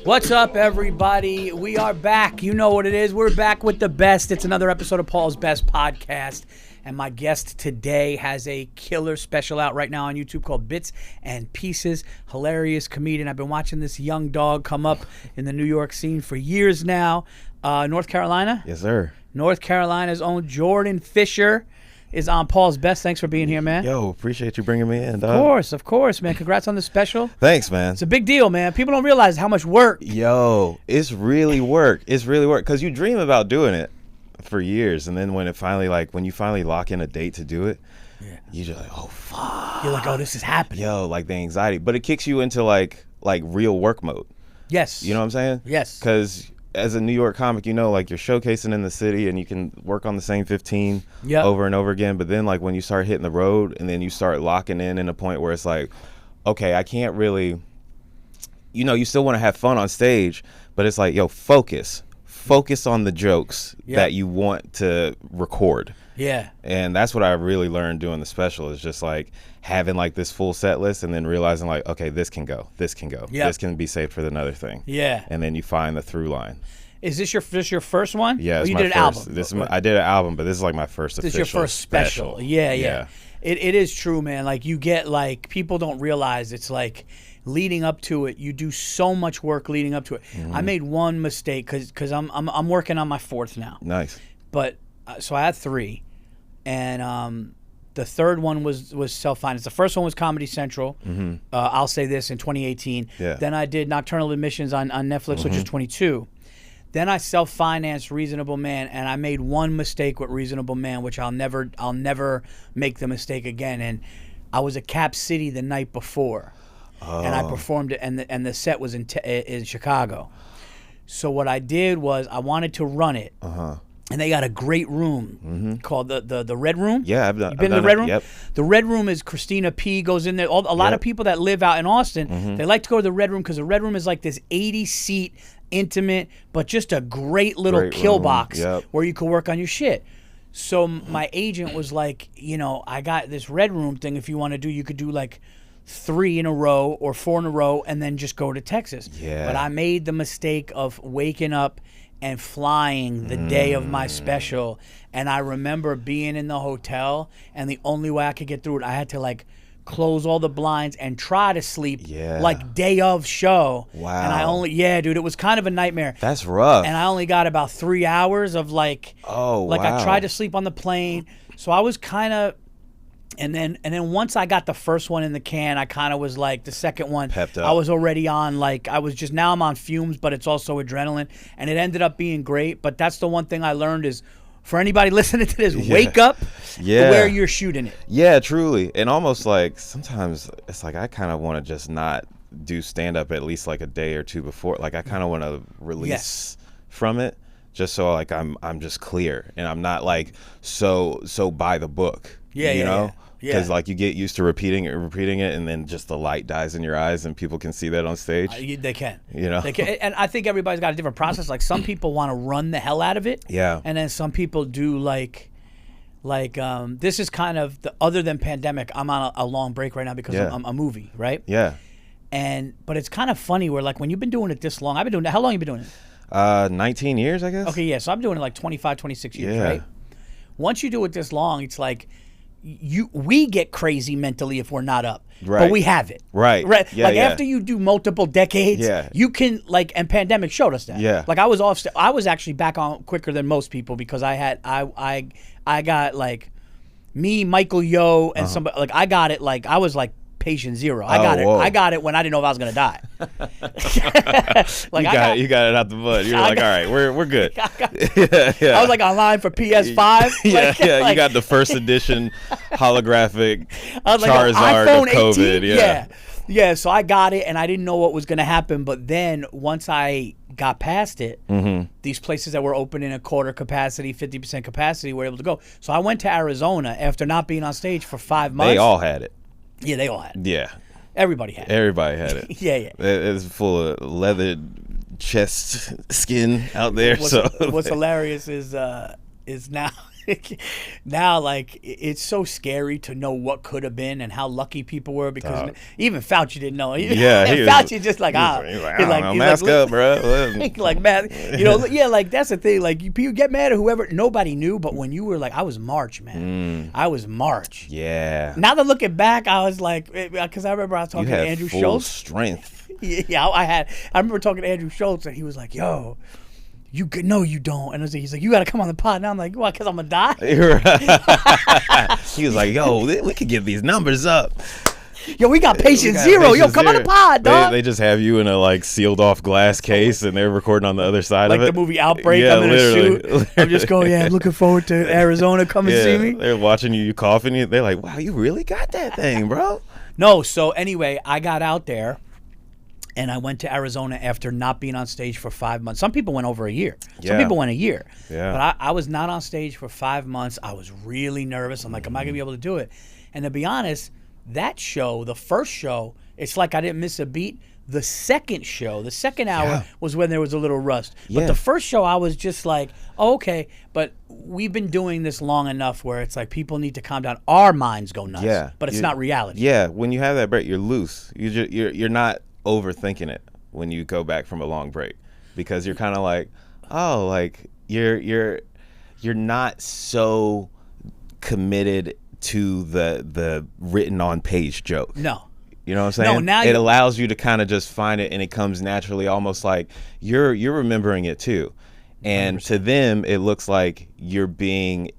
What's up, everybody? We are back. You know what it is. We're back with the best. It's another episode of Paul's Best Podcast. And my guest today has a killer special out right now on YouTube called Bits and Pieces. Hilarious comedian. I've been watching this young dog come up in the New York scene for years now. North Carolina? Yes, sir. North Carolina's own Jourdain Fisher is on Paul's Best. Thanks for being here, man. Yo, appreciate you bringing me in, dog. Of course, man. Congrats on the special. Thanks, man. It's a big deal, man. People don't realize how much work. Yo, it's really work. It's really work because you dream about doing it for years, and then when you finally lock in a date to do it, you're just like, oh fuck. You're like, oh, this is happening. Yo, like the anxiety, but it kicks you into like real work mode. Yes. You know what I'm saying? Yes. Because as a New York comic, you know, like you're showcasing in the city and you can work on the same 15 over and over again. But then like when you start hitting the road and then you start locking in a point where it's like, okay, I can't really, you know, you still want to have fun on stage, but it's like, yo, focus on the jokes that you want to record. Yeah. And that's what I really learned doing the special is just like having like this full set list and then realizing like, okay, this can go. This can be saved for another thing. Yeah. And then you find the through line. Is this your first one? Yeah. You did an album. I did an album, but this is like my first official. This is your first special. Yeah. It is true, man. Like you get like, people don't realize it's like leading up to it. You do so much work leading up to it. Mm-hmm. I made one mistake because I'm working on my fourth now. Nice. But so I had three. And the third one was self-financed. The first one was Comedy Central. Mm-hmm. I'll Say This in 2018. Yeah. Then I did Nocturnal Admissions on Netflix, which is 22. Then I self-financed Reasonable Man, and I made one mistake with Reasonable Man, which I'll never make the mistake again. And I was at Cap City the night before, and I performed it, and the set was in Chicago. So what I did was I wanted to run it. And they got a great room called the Red Room. Yeah, I've been in the Red Room. Yep. The Red Room is Christina P. goes in there. A lot of people that live out in Austin, they like to go to the Red Room because the Red Room is like this 80-seat, intimate, but just a great little kill box where you can work on your shit. So my agent was like, you know, I got this Red Room thing. If you want to do, you could do like 3 in a row or 4 in a row, and then just go to Texas. Yeah. But I made the mistake of waking up and flying the day of my special, and I remember being in the hotel, and the only way I could get through it, I had to like close all the blinds and try to sleep like day of show. Wow. And dude, it was kind of a nightmare. That's rough. And I only got about 3 hours of like, I tried to sleep on the plane, so I was kind of. And then once I got the first one in the can, I kind of was like, the second one, I was already on, like, now I'm on fumes, but it's also adrenaline. And it ended up being great. But that's the one thing I learned is, for anybody listening to this, wake up where you're shooting it. Yeah, truly. And almost like, sometimes it's like, I kind of want to just not do stand-up at least like a day or two before. Like, I kind of want to release from it, just so like I'm just clear. And I'm not like so by the book, you know? Because like you get used to repeating it, and then just the light dies in your eyes, and people can see that on stage. They can, you know. They can, and I think everybody's got a different process. Like some people want to run the hell out of it, and then some people do like this is kind of other than pandemic. I'm on a long break right now because I'm a movie, right? Yeah. But it's kind of funny where like when you've been doing it this long, I've been doing it. How long you been doing it? 19 years, I guess. Okay, yeah. So I'm doing it like 25, 26 years, right? Once you do it this long, it's like. We get crazy mentally if we're not up, but we have it, right? After you do multiple decades, you can like, and pandemic showed us that. Like I was actually back on quicker than most people because I got like me, Michael Yo, and somebody like I got it like I was like patient zero. I got it when I didn't know if I was gonna die. Like you got it out the mud. You're like, all right, we're good. I was like online for PS5. You got the first edition holographic Charizard of COVID. Yeah. So I got it, and I didn't know what was gonna happen. But then once I got past it, these places that were open in a quarter capacity, 50% capacity, were able to go. So I went to Arizona after not being on stage for 5 months. They all had it. Yeah, they all had it. Yeah. Everybody had it. Everybody had it. Yeah. It's full of leathered chest skin out there. What's hilarious is now now, like, it's so scary to know what could have been and how lucky people were, because even Fauci didn't know. Yeah, Fauci just like, mask up, bro. Like, man, like, that's the thing. Like, people get mad at whoever. Nobody knew, but when you were like, I was March, man. I was March. Yeah. Now that looking back, I was like, because I remember I was talking to Andrew full Schultz. Strength. Yeah, I remember talking to Andrew Schultz, and he was like, yo, you could, no, you don't. And he's like, you got to come on the pod. And I'm like, what, because I'm going to die? He was like, yo, we could get these numbers up. Yo, we got patient zero. Yo, come on the pod, dog. They just have you in a like sealed off glass case, and they're recording on the other side of it. Like the movie Outbreak. I'm in a suit. I'm just going, I'm looking forward to Arizona. Come and see me. They're watching you coughing. They're like, wow, you really got that thing, bro. No, so anyway, I got out there. And I went to Arizona after not being on stage for 5 months. Some people went over a year. Some people went a year. Yeah. But I was not on stage for 5 months. I was really nervous. I'm like, am I going to be able to do it? And to be honest, that show, the first show, it's like I didn't miss a beat. The second show, the second hour was when there was a little rust. But the first show, I was just like, oh, okay. But we've been doing this long enough where it's like people need to calm down. Our minds go nuts. Yeah. But it's not reality. Yeah. When you have that break, you're loose. You're not overthinking it when you go back from a long break, because you're kind of like, oh, like you're not so committed to the written on page joke. No. You know what I'm saying? No, now it allows you to kind of just find it, and it comes naturally, almost like you're remembering it too. And 100%. To them, it looks like you're being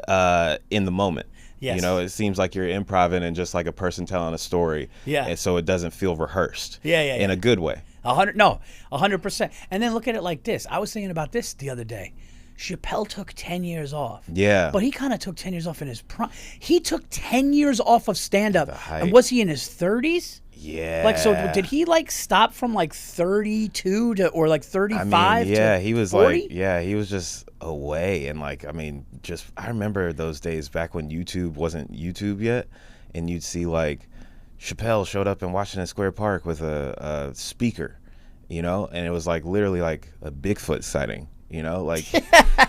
in the moment. Yes. You know, it seems like you're improvising and just like a person telling a story. Yeah. And so it doesn't feel rehearsed. Yeah. In a good way. 100%. And then look at it like this. I was thinking about this the other day. Chappelle took 10 years off. Yeah. But he kind of took 10 years off in his prime. He took 10 years off of stand-up. And was he in his 30s? Yeah. Like, so did he like stop from like 32 to, or like 35 I mean, yeah, to he was 40? like, yeah, he was just away. And like, I mean, just, I remember those days back when YouTube wasn't YouTube yet. And you'd see like Chappelle showed up in Washington Square Park with a speaker, you know? And it was like literally like a Bigfoot sighting. You know, like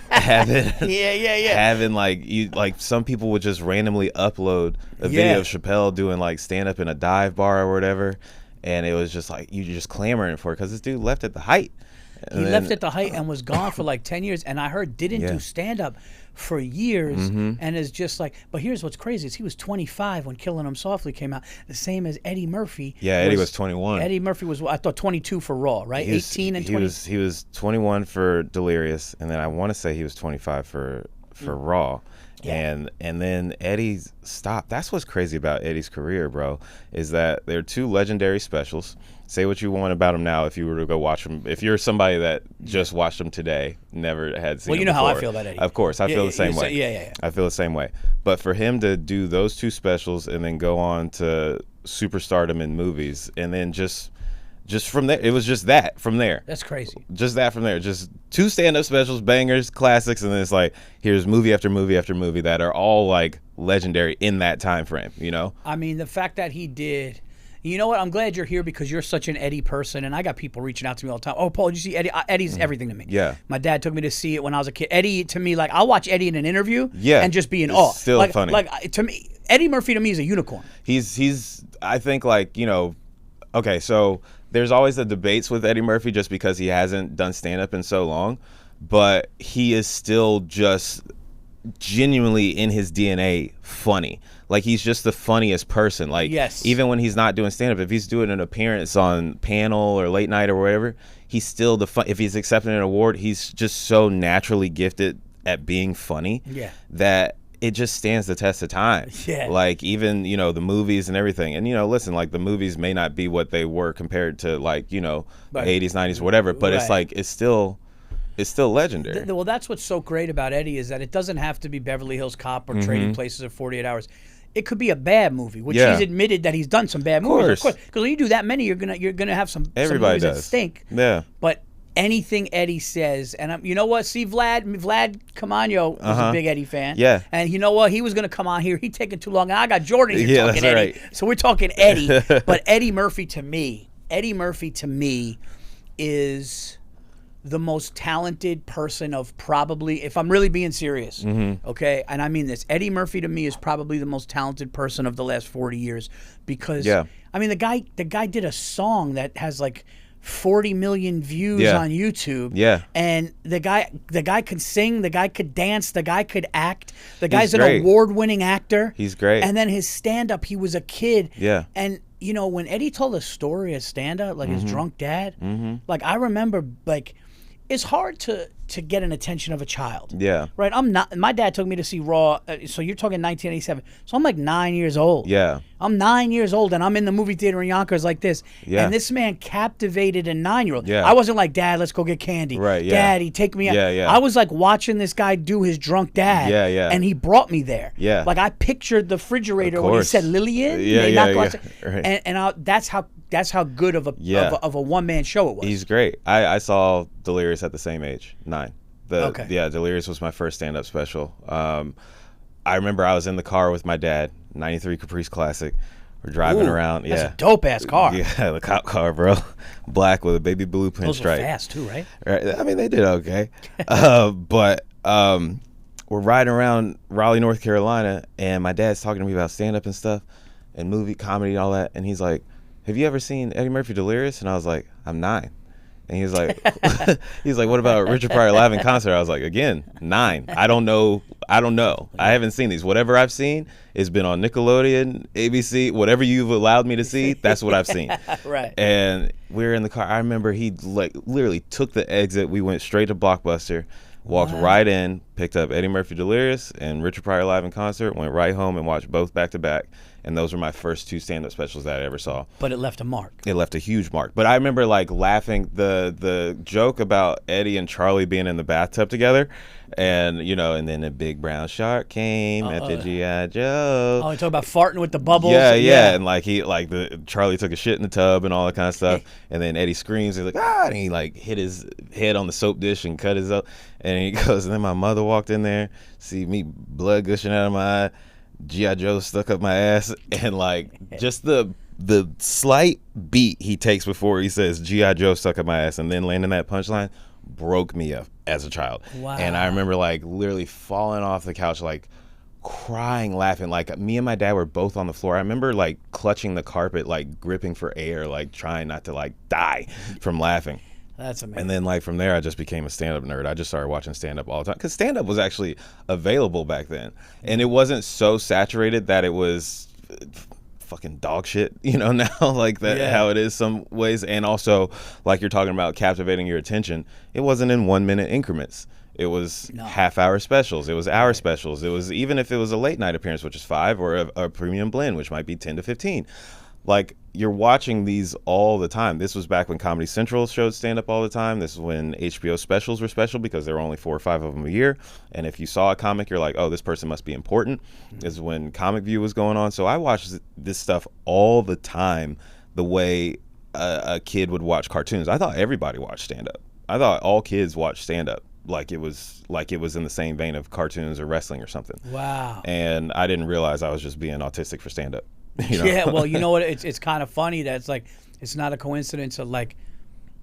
having like some people would just randomly upload a video of Chappelle doing like stand up in a dive bar or whatever, and it was just like you just clamoring for it because this dude left at the height. He left at the height and was gone for like 10 years, and I heard didn't do stand up for years, and is just like. But here's what's crazy: is he was 25 when Killing Him Softly came out, the same as Eddie Murphy. Yeah, Eddie was 21. Eddie Murphy was, I thought, 22 for Raw, right? 18 and 20. He was 21 for Delirious, and then I want to say he was 25 for Raw. Yeah. And then Eddie stopped. That's what's crazy about Eddie's career, bro, is that there are two legendary specials. Say what you want about him now if you were to go watch him. If you're somebody that just watched him today, never had seen him you know before. how I feel about Eddie. Of course, I feel the same way. Yeah. I feel the same way. But for him to do those two specials and then go on to superstardom in movies, and then just from there, it was just that from there. That's crazy. Just that from there. Just two stand-up specials, bangers, classics, and then it's like, here's movie after movie after movie that are all like legendary in that time frame, you know? I mean, the fact that he did... You know what? I'm glad you're here because you're such an Eddie person, and I got people reaching out to me all the time. Oh, Paul, did you see Eddie? Eddie's everything to me. Yeah. My dad took me to see it when I was a kid. Eddie, to me, like, I'll watch Eddie in an interview and just be in awe. Still like, funny. Like, to me, Eddie Murphy to me is a unicorn. He's I think, like, you know, okay, so there's always the debates with Eddie Murphy just because he hasn't done stand-up in so long, but he is still just genuinely in his DNA funny. Like, he's just the funniest person. Like, even when he's not doing stand-up, if he's doing an appearance on Panel or Late Night or whatever, he's still if he's accepting an award, he's just so naturally gifted at being funny that it just stands the test of time. Yeah. Like, even, you know, the movies and everything. And, you know, listen, like, the movies may not be what they were compared to, like, you know, the 80s, 90s, whatever, but it's like, it's still legendary. Well, that's what's so great about Eddie is that it doesn't have to be Beverly Hills Cop or Trading Places or 48 Hours. It could be a bad movie, which he's admitted that he's done some bad movies. Of course, because when you do that many, you're gonna have some movies that stink. Yeah. But anything Eddie says, and you know what? See, Vlad Camano was a big Eddie fan. Yeah. And you know what? He was gonna come on here. He taking too long. And I got Jourdain here talking Eddie. Right. So we're talking Eddie. But Eddie Murphy to me is the most talented person of probably, if I'm really being serious, okay, and I mean this, Eddie Murphy to me is probably the most talented person of the last 40 years because, I mean, the guy did a song that has like 40 million views on YouTube. Yeah. And the guy could sing, the guy could dance, the guy could act. The guy's an award-winning actor. He's great. And then his stand-up, he was a kid. Yeah. And you know, when Eddie told a story of stand-up, like his drunk dad, like I remember, like it's hard to get an attention of a child. Yeah. Right? My dad took me to see Raw, so you're talking 1987. So I'm like 9 years old. Yeah. I'm 9 years old and I'm in the movie theater in Yonkers like this. Yeah. And this man captivated a 9-year-old. Yeah. I wasn't like, Dad, let's go get candy. Right, yeah. Daddy, take me out. Yeah, yeah. I was like watching this guy do his drunk dad. Yeah, yeah. And he brought me there. Yeah. Like I pictured the refrigerator when he said Lillian. Right. And that's how good of a one-man show it was. He's great. I saw Delirious at the same age, 9. Okay. Yeah, Delirious was my first stand-up special. I remember I was in the car with my dad, 93 Caprice Classic. We're driving around. That's a dope-ass car. Yeah, the cop car, bro. Black with a baby blue pinstripe. Those were fast too, right? Right. I mean, they did okay. But we're riding around Raleigh, North Carolina, and my dad's talking to me about stand-up and stuff and movie, comedy, and all that. And he's like, have you ever seen Eddie Murphy Delirious? And I was like, I'm 9. And he's like, what about Richard Pryor live in concert? I was like, again, 9. I don't know. I haven't seen these. Whatever I've seen has been on Nickelodeon, ABC, whatever you've allowed me to see. That's what I've seen. Right. And we're in the car. I remember he like literally took the exit. We went straight to Blockbuster, walked right in, picked up Eddie Murphy Delirious and Richard Pryor live in concert, went right home and watched both back to back. And those were my first 2 stand-up specials that I ever saw. But it left a mark. It left a huge mark. But I remember like laughing the joke about Eddie and Charlie being in the bathtub together, and you know, and then a big brown shark came at the G.I. Joe. Oh, you talk about farting with the bubbles. Yeah. And like Charlie took a shit in the tub and all that kind of stuff. And then Eddie screams. He's like, and he like hit his head on the soap dish and cut his up. And he goes, and then my mother walked in there, see me blood gushing out of my eye. G.I. Joe stuck up my ass, and like just the slight beat he takes before he says G.I. Joe stuck up my ass and then landing that punchline broke me up as a child. Wow. And I remember like literally falling off the couch, like crying, laughing. Like me and my dad were both on the floor. I remember like clutching the carpet, like gripping for air, like trying not to like die from laughing. That's amazing. And then like from there, I just became a stand-up nerd. I just started watching stand-up all the time because stand-up was actually available back then, and it wasn't so saturated that it was fucking dog shit, you know, now like that how it is some ways. And also, like you're talking about captivating your attention, it wasn't in 1-minute increments. It was half-hour specials. It was hour specials. It was even if it was a late-night appearance, which is 5, or a premium blend, which might be 10 to 15. Like, you're watching these all the time. This was back when Comedy Central showed stand-up all the time. This is when HBO specials were special because there were only 4 or 5 of them a year. And if you saw a comic, you're like, oh, this person must be important. This is when Comic View was going on. So I watched this stuff all the time the way a kid would watch cartoons. I thought everybody watched stand-up. I thought all kids watched stand-up like it was in the same vein of cartoons or wrestling or something. Wow. And I didn't realize I was just being autistic for stand-up. You know? Yeah, well, you know what? It's kind of funny that it's like it's not a coincidence of like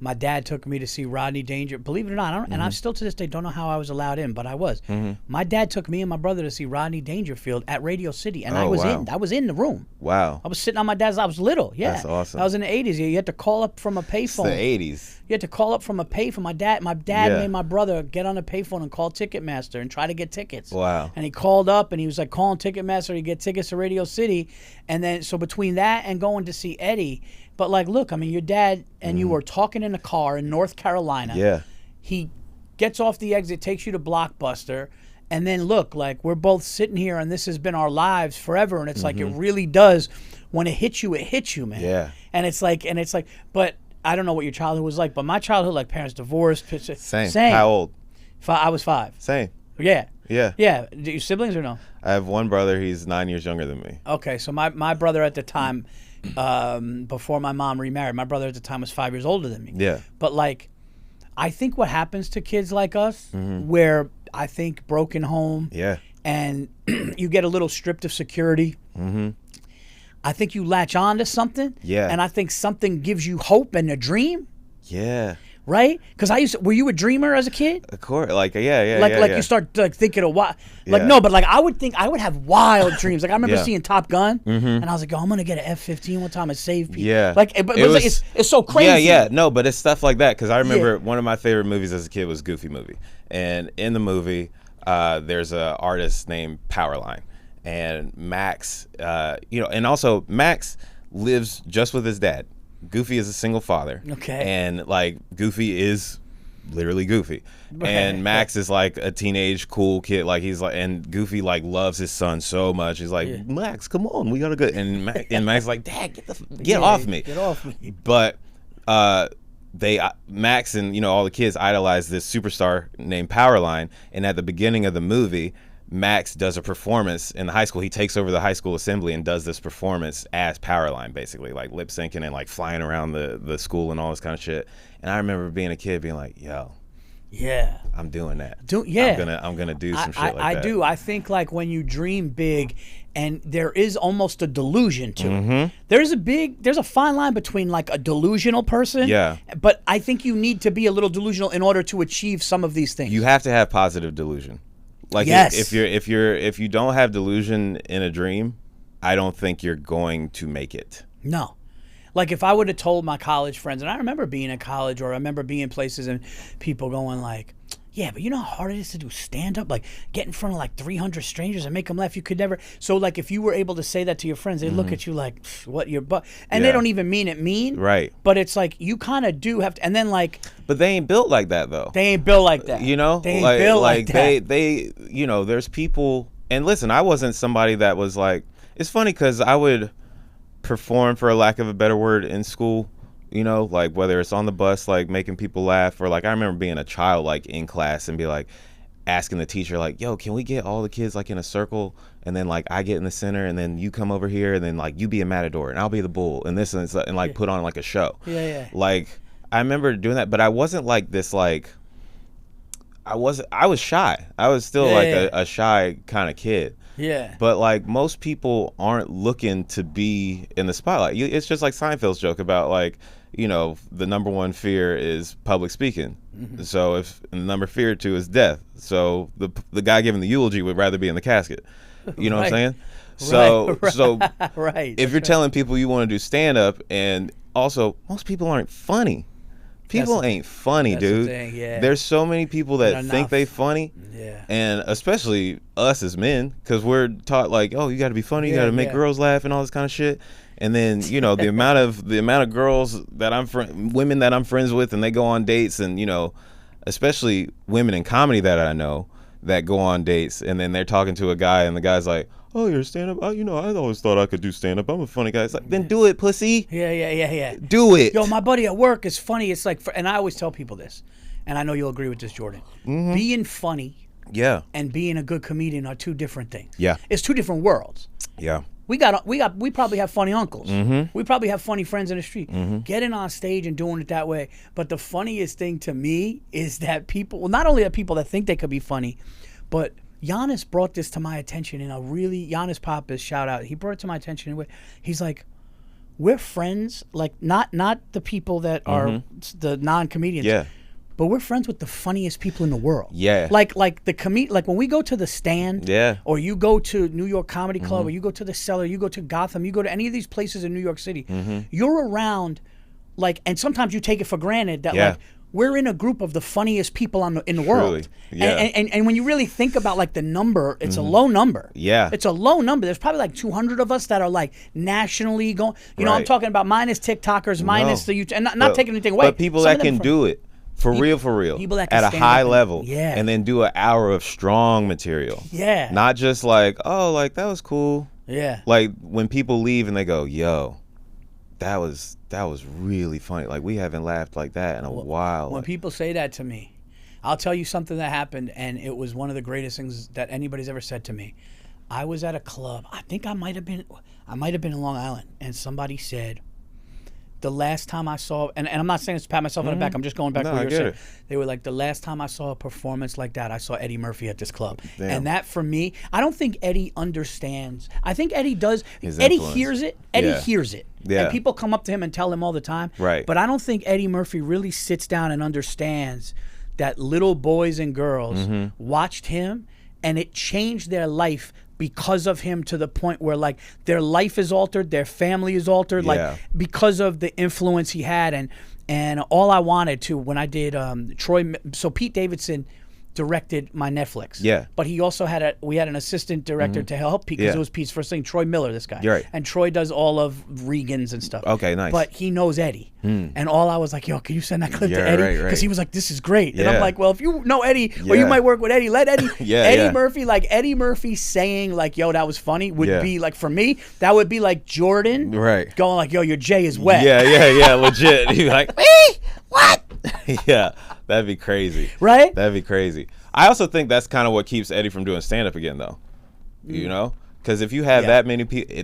my dad took me to see Rodney Danger. Believe it or not, and I still to this day don't know how I was allowed in, but I was. My dad took me and my brother to see Rodney Dangerfield at Radio City, and I was in the room. Wow. I was sitting on my dad's. I was little. Yeah, that's awesome. I was in the '80s. You had to call up from a payphone. It's the '80s. You had to call up from a payphone. My dad made my brother get on a payphone and call Ticketmaster and try to get tickets. Wow. And he called up and he was like calling Ticketmaster to get tickets to Radio City, and then so between that and going to see Eddie. But like, look, I mean, your dad and you were talking in a car in North Carolina. Yeah. He gets off the exit, takes you to Blockbuster, and then look, like we're both sitting here, and this has been our lives forever. And it's like it really does. When it hits you, man. Yeah. And it's like, but I don't know what your childhood was like, but my childhood, like parents divorced. Same. How old? I was 5. Same. Yeah. Yeah. Yeah. Do you siblings or no? I have one brother. He's 9 years younger than me. Okay, so my brother at the time. Before my mom remarried, my brother at the time was 5 years older than me. Yeah. But like, I think what happens to kids like us, where I think broken home, and you get a little stripped of security. I think you latch on to something. Yeah. And I think something gives you hope and a dream. Yeah. Right? Because were you a dreamer as a kid? Of course, like yeah. You start like thinking of what, like Yeah. no, but like I would have wild dreams. Like I remember Yeah. seeing Top Gun, and I was like, oh, I'm gonna get an F-15 one time and save people. Yeah. Like, but it was, like, it's so crazy. Yeah. No, but it's stuff like that. Because I remember one of my favorite movies as a kid was Goofy movie, and in the movie, there's a artist named Powerline, and Max, and also Max lives just with his dad. Goofy is a single father. Okay. And like Goofy is literally Goofy. And Max is like a teenage cool kid. Like he's like, and Goofy like loves his son so much. He's like, Max, come on, we gotta go. And Max is like, Dad, get off me. Get off me. But Max and all the kids idolize this superstar named Powerline. And at the beginning of the movie, Max does a performance in the high school. He takes over the high school assembly and does this performance as Powerline, basically, like lip syncing and like flying around the school and all this kind of shit. And I remember being a kid being like, yo, yeah, I'm doing that. I'm gonna do some shit like that. I do. I think like when you dream big, and there is almost a delusion to it. There's a fine line between like a delusional person. Yeah. But I think you need to be a little delusional in order to achieve some of these things. You have to have positive delusion. Like if you don't have delusion in a dream, I don't think you're going to make it. No. Like if I would have told my college friends, and I remember being in college, or I remember being in places and people going like, yeah, but you know how hard it is to do stand-up? Like get in front of like 300 strangers and make them laugh. You could never. So like if you were able to say that to your friends, they look at you like, what, your butt? And they don't even mean it mean. Right. But it's like you kind of do have to. And then like. But they ain't built like that though. They ain't built like that. They ain't built like that. They there's people. And listen, I wasn't somebody that was like. It's funny because I would perform, for a lack of a better word, in school. Like whether it's on the bus, like making people laugh, or like I remember being a child, like in class and be like asking the teacher, like, yo, can we get all the kids like in a circle? And then like I get in the center and then you come over here and then like you be a matador and I'll be the bull and this and like put on like a show. Yeah. Like I remember doing that, but I wasn't like this, like I was shy. I was still a shy kind of kid. Yeah. But like most people aren't looking to be in the spotlight. It's just like Seinfeld's joke about like, the number one fear is public speaking. So if the number fear 2 is death. So the guy giving the eulogy would rather be in the casket. You know what I'm saying? So right. If you're telling people you want to do stand up, and also most people aren't funny. People ain't funny, dude. There's so many people that think they funny. Yeah. And especially us as men, because we're taught like, oh, you got to be funny, you got to make girls laugh and all this kind of shit. And then the amount of girls that women that I'm friends with, and they go on dates, and especially women in comedy that I know that go on dates, and then they're talking to a guy, and the guy's like, oh, you're a stand-up? Oh, I always thought I could do stand-up. I'm a funny guy. It's like, then do it, pussy. Yeah. Do it. Yo, my buddy at work is funny. It's like, and I always tell people this, and I know you'll agree with this, Jourdain. Being funny and being a good comedian are two different things. Yeah. It's two different worlds. Yeah. We probably have funny uncles. We probably have funny friends in the street. Getting on stage and doing it that way. But the funniest thing to me is that people, well, not only are people that think they could be funny, but Giannis brought this to my attention in a really, Giannis Papas, shout out. He brought it to my attention. He's like, we're friends, like not the people that are the non-comedians. Yeah. But we're friends with the funniest people in the world. Yeah. Like when we go to the Stand, or you go to New York Comedy Club, or you go to the Cellar, you go to Gotham, you go to any of these places in New York City, you're around, like, and sometimes you take it for granted that like we're in a group of the funniest people in the world. Yeah. And when you really think about like the number, it's a low number. Yeah. It's a low number. There's probably like 200 of us that are like nationally going. You know, I'm talking about minus TikTokers, minus the YouTube, and not taking anything away. But people that can do it. For real. People that can at a high level. Yeah. And then do an hour of strong material. Yeah. Not just like, oh, like that was cool. Yeah. Like when people leave and they go, yo, that was really funny. Like we haven't laughed like that in a while. When people say that to me, I'll tell you something that happened, and it was one of the greatest things that anybody's ever said to me. I was at a club. I think I might have been in Long Island, and somebody said, the last time I saw, and I'm not saying this to pat myself on the back, I'm just going back to what you were saying. They were like, the last time I saw a performance like that, I saw Eddie Murphy at this club. Damn. And that, for me, I don't think Eddie understands. I think Eddie does. Eddie hears it. Eddie hears it. Yeah. And people come up to him and tell him all the time. Right. But I don't think Eddie Murphy really sits down and understands that little boys and girls watched him, and it changed their life because of him, to the point where like their life is altered, their family is altered, like because of the influence he had. And all I wanted to, when I did Troy, so Pete Davidson directed my Netflix. Yeah. But he also had we had an assistant director to help Pete, because it was Pete's first thing, Troy Miller, this guy. You're right. And Troy does all of Regan's and stuff. Okay, nice. But he knows Eddie. And all I was like, yo, can you send that clip to Eddie? Because he was like, this is great. And I'm like, well, if you know Eddie, or you might work with Eddie, let Eddie. Eddie Murphy, like Eddie Murphy saying like, yo, that was funny, would be like, for me, that would be like Jourdain going like, yo, your J is wet. Yeah, legit. He'd be like, me? What? Yeah, that'd be crazy. Right? That'd be crazy. I also think that's kind of what keeps Eddie from doing stand-up again, though. You know? Because if you have that many people,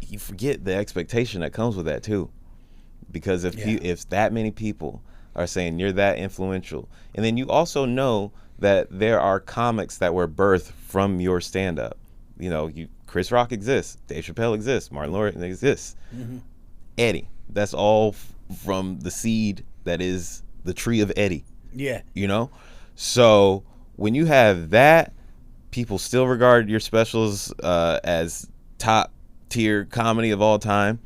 you forget the expectation that comes with that, too. Because if that many people are saying you're that influential, and then you also know that there are comics that were birthed from your stand-up. You know, Chris Rock exists, Dave Chappelle exists, Martin Lawrence exists. Eddie, that's all from the seed that is the tree of Eddie. Yeah. You know? So when you have that, people still regard your specials as top tier comedy of all time,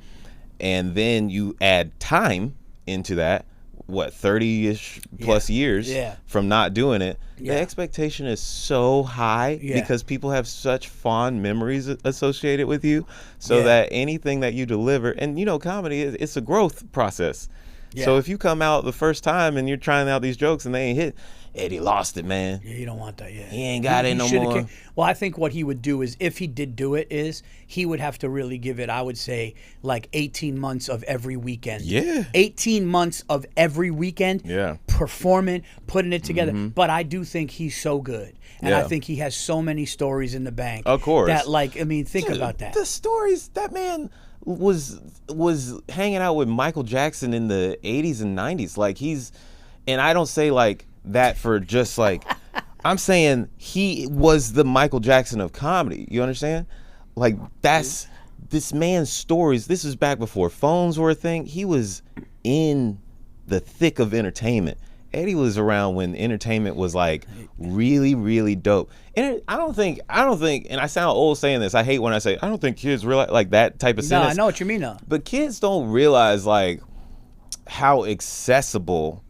and then you add time into that, what, 30-ish plus years from not doing it, the expectation is so high because people have such fond memories associated with you, so that anything that you deliver, and you know, comedy, it's a growth process. So if you come out the first time and you're trying out these jokes and they ain't hit, Eddie lost it, man. Yeah, you don't want that. Yeah, he ain't got it no more. Well, I think what he would do is, if he did do it, is he would have to really give it, I would say, like 18 months of every weekend. 18 months of every weekend. Performing, putting it together. But I do think he's so good, and I think he has so many stories in the bank. Of course. That, like, I mean, think about that. The stories, that man was hanging out with Michael Jackson in the 80s and 90s. Like, and I don't say like that for just like, I'm saying he was the Michael Jackson of comedy. You understand? Like, that's this man's stories. This is back before phones were a thing. He was in the thick of entertainment. Eddie was around when entertainment was like really, really dope. And I don't think, and I sound old saying this, I hate when I say, I don't think kids realize, like, that type of sentence. No, I know what you mean though. But kids don't realize like how accessible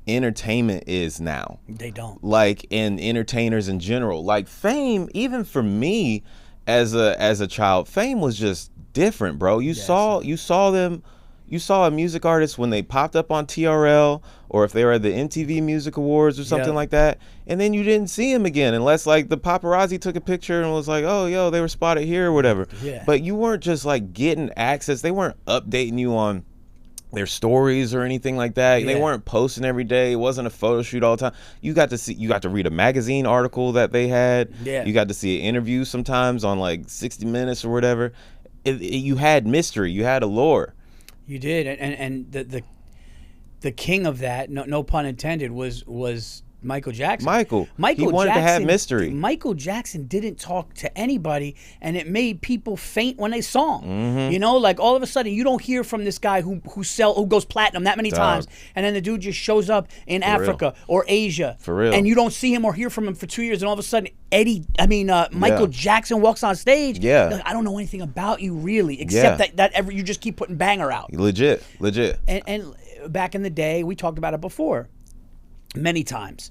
entertainment is now. They don't. Like, and entertainers in general. Like, Fame, even for me as a child, Fame was just different, bro. You saw a music artist when they popped up on TRL, or if they were at the MTV Music Awards or something like that, and then you didn't see him again unless like the paparazzi took a picture and was like, oh, yo, they were spotted here or whatever. But you weren't just like getting access. They weren't updating you on their stories or anything like that. They weren't posting every day. It wasn't a photo shoot all the time. You got to read a magazine article that they had. You got to see an interview sometimes on like 60 Minutes or whatever. You had mystery. You had allure. You did, and the king of that, no pun intended, was Michael Jackson. Michael he wanted to have mystery. Michael Jackson didn't talk to anybody, and it made people faint when they saw him. You know, like all of a sudden you don't hear from this guy who goes platinum that many times, and then the dude just shows up in Africa or Asia, for real, and you don't see him or hear from him for 2 years, and all of a sudden Michael Jackson walks on stage. Like, I don't know anything about you really, except that you just keep putting banger out. Legit. And back in the day, we talked about it before, many times.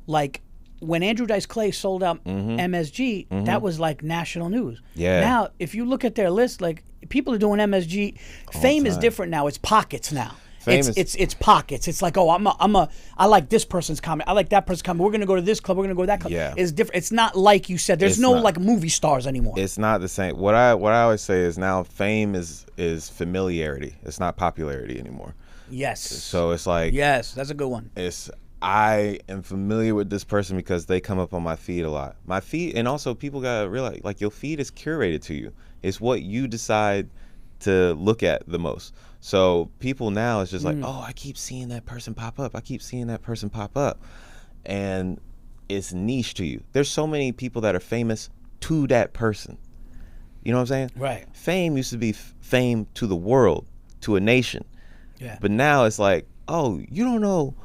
Like when Andrew Dice Clay sold out MSG, that was like national news. Now, if you look at their list, like people are doing MSG. Fame is different now. It's pockets now. It's pockets. It's like, oh, I like this person's comment. I like that person's comment. We're gonna go to this club. We're gonna go to that club. It's different. It's not like you said. There's no like movie stars anymore. It's not the same. What I always say is now fame is familiarity. It's not popularity anymore. Yes. So it's like, yes, that's a good one. I am familiar with this person because they come up on my feed a lot. My feed, and also people gotta realize, like, your feed is curated to you. It's what you decide to look at the most. So people now it's just like, oh, I keep seeing that person pop up. I keep seeing that person pop up. And it's niche to you. There's so many people that are famous to that person. You know what I'm saying? Right. Fame used to be fame to the world, to a nation. Yeah. But now it's like, oh, you don't know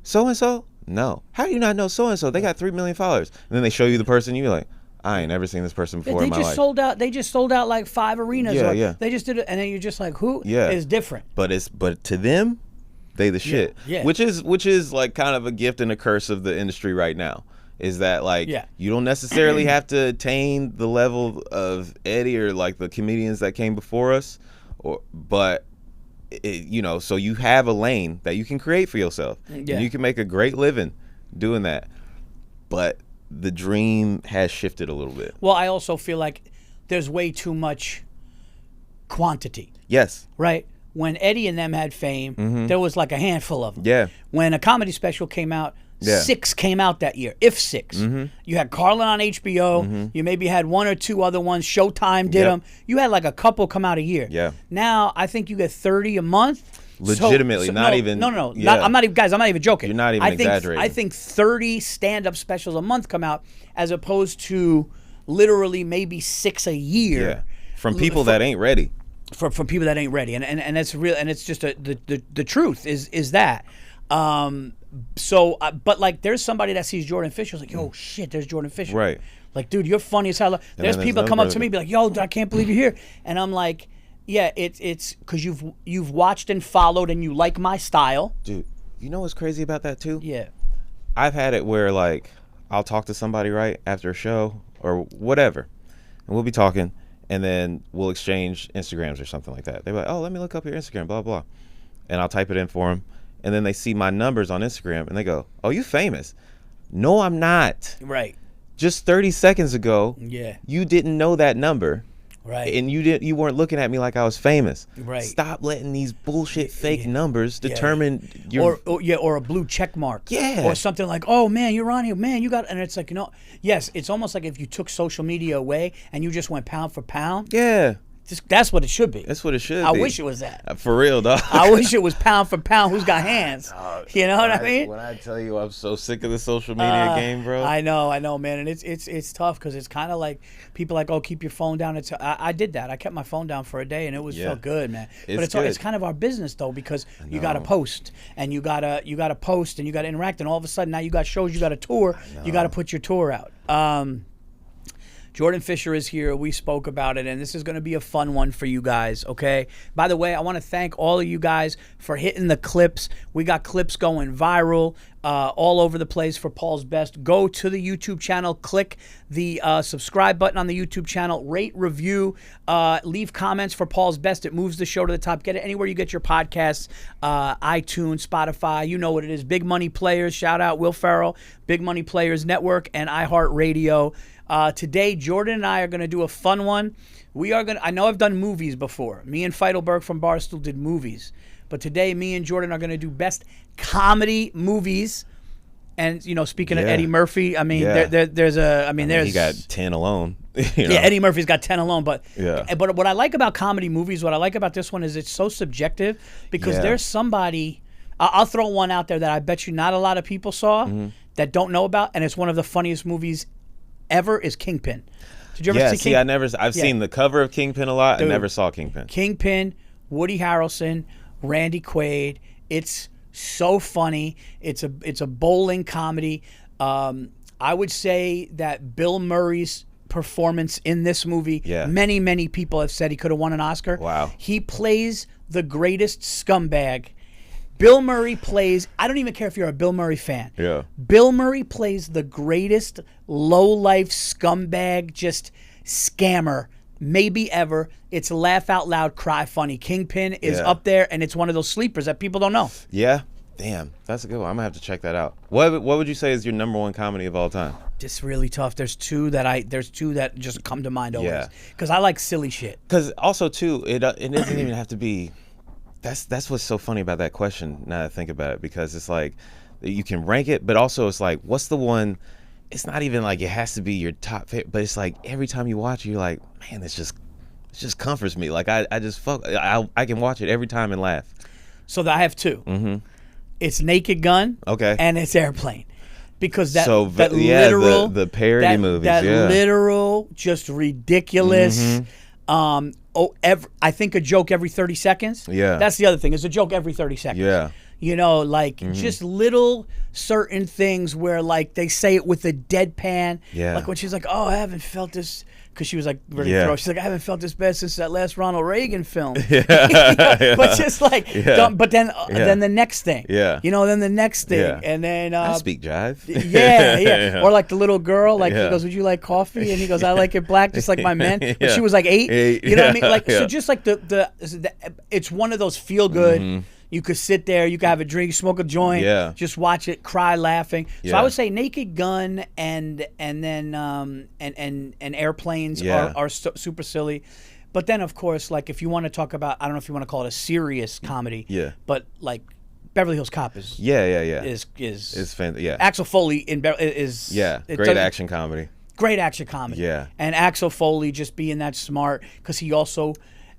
so-and-so? No. How do you not know so-and-so? They got 3 million followers. And then they show you the person, and you're like, I ain't never seen this person before in my life. They just sold out like 5 arenas. Yeah. They just did it, and then you're just like, who is different? But to them, they the shit. Yeah. Which is like kind of a gift and a curse of the industry right now. Is that like you don't necessarily have to attain the level of Eddie or like the comedians that came before us, but so you have a lane that you can create for yourself. And you can make a great living doing that. But the dream has shifted a little bit. Well, I also feel like there's way too much quantity. Yes. Right? When Eddie and them had fame, there was like a handful of them. Yeah. When a comedy special came out, 6 came out that year, if 6. You had Carlin on HBO. You maybe had 1 or 2 other ones. Showtime did them. You had like a couple come out a year. Yeah. Now I think you get 30 a month. Legitimately, No. I'm not even joking. You're not even exaggerating. I think 30 stand-up specials a month come out, as opposed to literally maybe 6 a year. Yeah. From people that ain't ready. For people that ain't ready, and it's real, and it's just the truth is that. But like, there's somebody that sees Jourdain Fisher, like, yo, shit, there's Jourdain Fisher. Right. Like, dude, you're funny as hell. There's people come up to me, be like, yo, I can't believe you're here, and I'm like, yeah, it's because you've watched and followed, and you like my style. Dude, you know what's crazy about that too? Yeah. I've had it where like I'll talk to somebody right after a show or whatever, and we'll be talking. And then we'll exchange Instagrams or something like that. They're like, oh, let me look up your Instagram, blah, blah. And I'll type it in for them. And then they see my numbers on Instagram and they go, oh, you famous. No, I'm not. Right. Just 30 seconds ago, you didn't know that number. Right. And you weren't looking at me like I was famous. Right. Stop letting these bullshit fake numbers determine your or a blue check mark. Yeah. Or something like, oh man, you're on here, man, you got, and it's like, yes, it's almost like if you took social media away and you just went pound for pound. Yeah. That's what it should be. That's what it should be. I wish it was that. For real, dog. I wish it was pound for pound. Who's got hands? You know what I mean? When I tell you I'm so sick of the social media game, bro. I know, man, and it's tough because it's kind of like people like, oh, keep your phone down. I did that. I kept my phone down for a day, and it felt good, man. But it's kind of our business though, because you got to post and you gotta post and you gotta interact, and all of a sudden now you got shows, you got a tour, you got to put your tour out. Jourdain Fisher is here. We spoke about it, and this is going to be a fun one for you guys, okay? By the way, I want to thank all of you guys for hitting the clips. We got clips going viral all over the place for Paul's Best. Go to the YouTube channel, click the subscribe button on the YouTube channel, rate, review, leave comments for Paul's Best. It moves the show to the top. Get it anywhere you get your podcasts, iTunes, Spotify. You know what it is. Big Money Players. Shout out Will Ferrell, Big Money Players Network, and iHeartRadio. Today, Jourdain and I are going to do a fun one. I know I've done movies before. Me and Feidelberg from Barstool did movies. But today, me and Jourdain are going to do best comedy movies. And, speaking of Eddie Murphy, I mean, there's he got 10 alone. Yeah, Eddie Murphy's got 10 alone. But what I like about comedy movies, what I like about this one is it's so subjective because there's somebody, I'll throw one out there that I bet you not a lot of people saw that don't know about. And it's one of the funniest movies ever is Kingpin. Did you ever see Kingpin? I've seen the cover of Kingpin a lot. Dude, I never saw Kingpin. Kingpin, Woody Harrelson, Randy Quaid. It's so funny. It's a bowling comedy. I would say that Bill Murray's performance in this movie, many people have said he could have won an Oscar. Wow. He plays the greatest scumbag. Bill Murray plays, I don't even care if you're a Bill Murray fan. Yeah. Bill Murray plays the greatest low-life scumbag, just scammer, maybe ever. It's laugh out loud, cry funny. Kingpin is up there, and it's one of those sleepers that people don't know. Yeah. Damn, that's a good one. I'm going to have to check that out. What would you say is your number one comedy of all time? Just really tough. There's two that just come to mind always. Because I like silly shit. Because also, too, it doesn't even have to be... That's what's so funny about that question now that I think about it, because it's like you can rank it, but also it's like, what's the one? It's not even like it has to be your top favorite, but it's like every time you watch it, you're like, man, it's just comforts me. Like I just I can watch it every time and laugh. So I have two. Mm-hmm. It's Naked Gun. Okay. And it's Airplane. Because that yeah, literal the parody movies, that literal, just ridiculous. I think a joke every 30 seconds. Yeah, that's the other thing. It's a joke every 30 seconds. Yeah, you know, like just little certain things where like they say it with a deadpan. Yeah, like when she's like, "Oh, I haven't felt this." Because she was like ready to throw. She's like, I haven't felt this bad since that last Ronald Reagan film. But just like, but then the next thing. Yeah. You know, then the next thing. Yeah. And then. I speak jive. Yeah. Or like the little girl, like he goes, would you like coffee? And he goes, I like it black, just like my men. When she was like 8. You know what I mean? Like, so just like it's one of those feel good. You could sit there, you could have a drink, smoke a joint, just watch it, cry laughing. So I would say Naked Gun and then Airplanes are super silly. But then of course, like if you want to talk about, I don't know if you want to call it a serious comedy, but like Beverly Hills Cop is fantastic. Yeah, Axel Foley is great action comedy. Great action comedy. Yeah, and Axel Foley just being that smart because he also.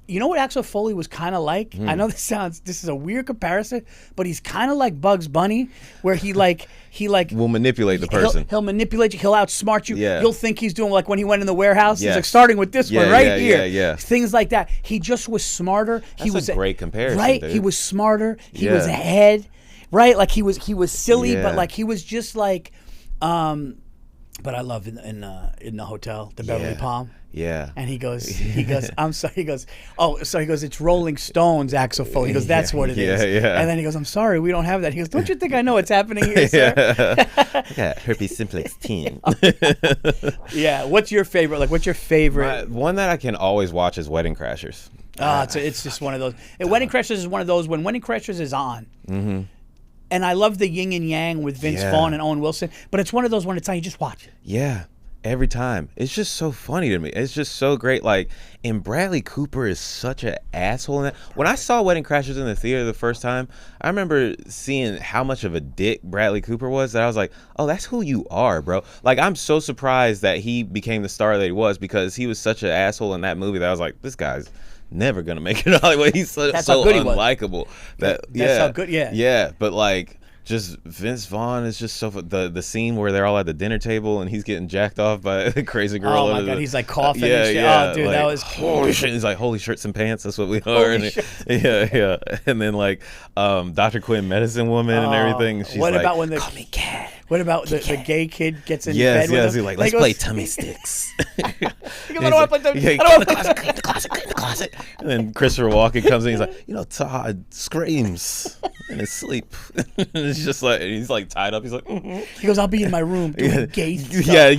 You know what Axel Foley was kind of like? I know this is a weird comparison, but he's kind of like Bugs Bunny, where he will manipulate the person. He'll manipulate you. He'll outsmart you. Yeah. You'll think he's doing like when he went in the warehouse. He's like starting with this one right here. Yeah. Things like that. He just was smarter. He was a great comparison, right? Dude. He was smarter. He was ahead. Right? Like he was silly, but like he was just like. But I love in the hotel, the Beverly Palm. Yeah. And he goes, I'm sorry. He goes, it's Rolling Stones, Axel Foley. He goes, that's what it is. Yeah. And then he goes, I'm sorry, we don't have that. He goes, don't you think I know what's happening here, sir? Yeah, herpes simplex teen. Yeah. What's your favorite? Like, what's your favorite? One that I can always watch is Wedding Crashers. It's just one of those. Wedding Crashers is one of those when Wedding Crashers is on. Mm-hmm. And I love the yin and yang with Vince Vaughn and Owen Wilson, but it's one of those when it's on, you just watch it. Yeah, every time. It's just so funny to me. It's just so great. Like, and Bradley Cooper is such an asshole in that. When I saw Wedding Crashers in the theater the first time, I remember seeing how much of a dick Bradley Cooper was that I was like, oh, that's who you are, bro. Like, I'm so surprised that he became the star that he was because he was such an asshole in that movie that I was like, this guy's never gonna make it in Hollywood. He's so unlikable. That's how good. Yeah, but like just Vince Vaughn is just so the scene where they're all at the dinner table and he's getting jacked off by a crazy girl. Oh my god, he's like coughing. And shit. Oh dude, like, that was holy shit. He's like, holy shirts and pants. That's what we are. Yeah. And then like Dr. Quinn, Medicine Woman, and everything. She's what like, about when call me cat. What about the gay kid gets in bed with him? He's like, let's play tummy sticks. He goes, I don't want to play tummy sticks. I don't want to clean the closet. And then Christopher Walken comes in. He's like, Todd screams in his sleep. It's just like he's like tied up. He's like, He goes, I'll be in my room doing gay stuff.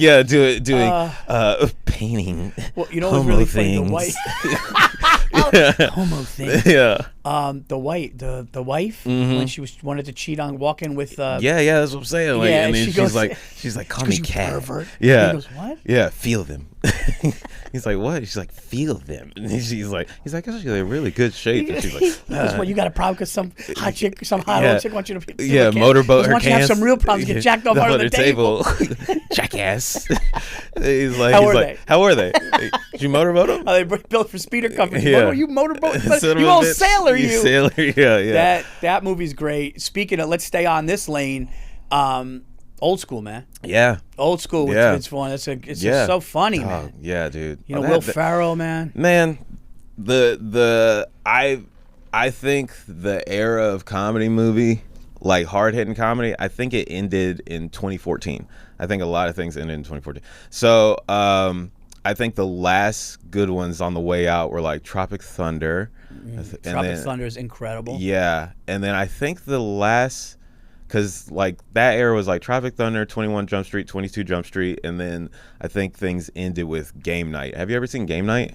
Doing painting. Well, you know what's really funny? The white homo thing. Yeah. The wife when she wanted to cheat on walking with. That's what I'm saying. Like, and then she's like, call me cat. Pervert. Yeah. And he goes, what? Yeah, feel them. He's like, what? She's like, feel them. And he's like, actually, they're really good shape. And she's like, that's what you got a problem because some hot old chick wants you to motorboat her wants you to have some real problems. Get jacked off under the table. Jackass. He's like, how are they? Did you motorboat them? They built for speeder companies. Yeah. You motorboat? You old sailor, you. Sailor, yeah. That movie's great. Speaking of, let's stay on this lane. Old School, man. Yeah. Old School with Vince Vaughn. It's just so funny, man. Yeah, dude. You know, Will Ferrell, man. Man, I think the era of comedy movie, like hard-hitting comedy, I think it ended in 2014. I think a lot of things ended in 2014. So, I think the last good ones on the way out were like Tropic Thunder. Tropic Thunder is incredible. Yeah. And then I think the last... Because, like, that era was, like, Tropic Thunder, 21 Jump Street, 22 Jump Street, and then I think things ended with Game Night. Have you ever seen Game Night?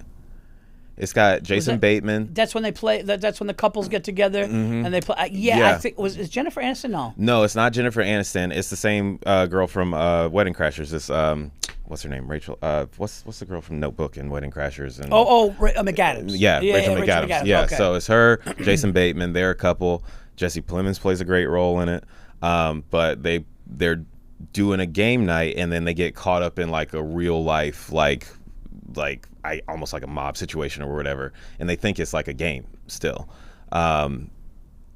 It's got Jason Bateman. That's when they play. That's when the couples get together and they play. I think is Jennifer Aniston? No, it's not Jennifer Aniston. It's the same girl from Wedding Crashers. This what's her name? Rachel. What's the girl from Notebook and Wedding Crashers? And McAdams. Yeah, Rachel McAdams. Yeah, okay. So it's her, Jason Bateman. They're a couple. Jesse Plemons plays a great role in it. But they're doing a game night and then they get caught up in like a real life like almost like a mob situation or whatever, and they think it's like a game still.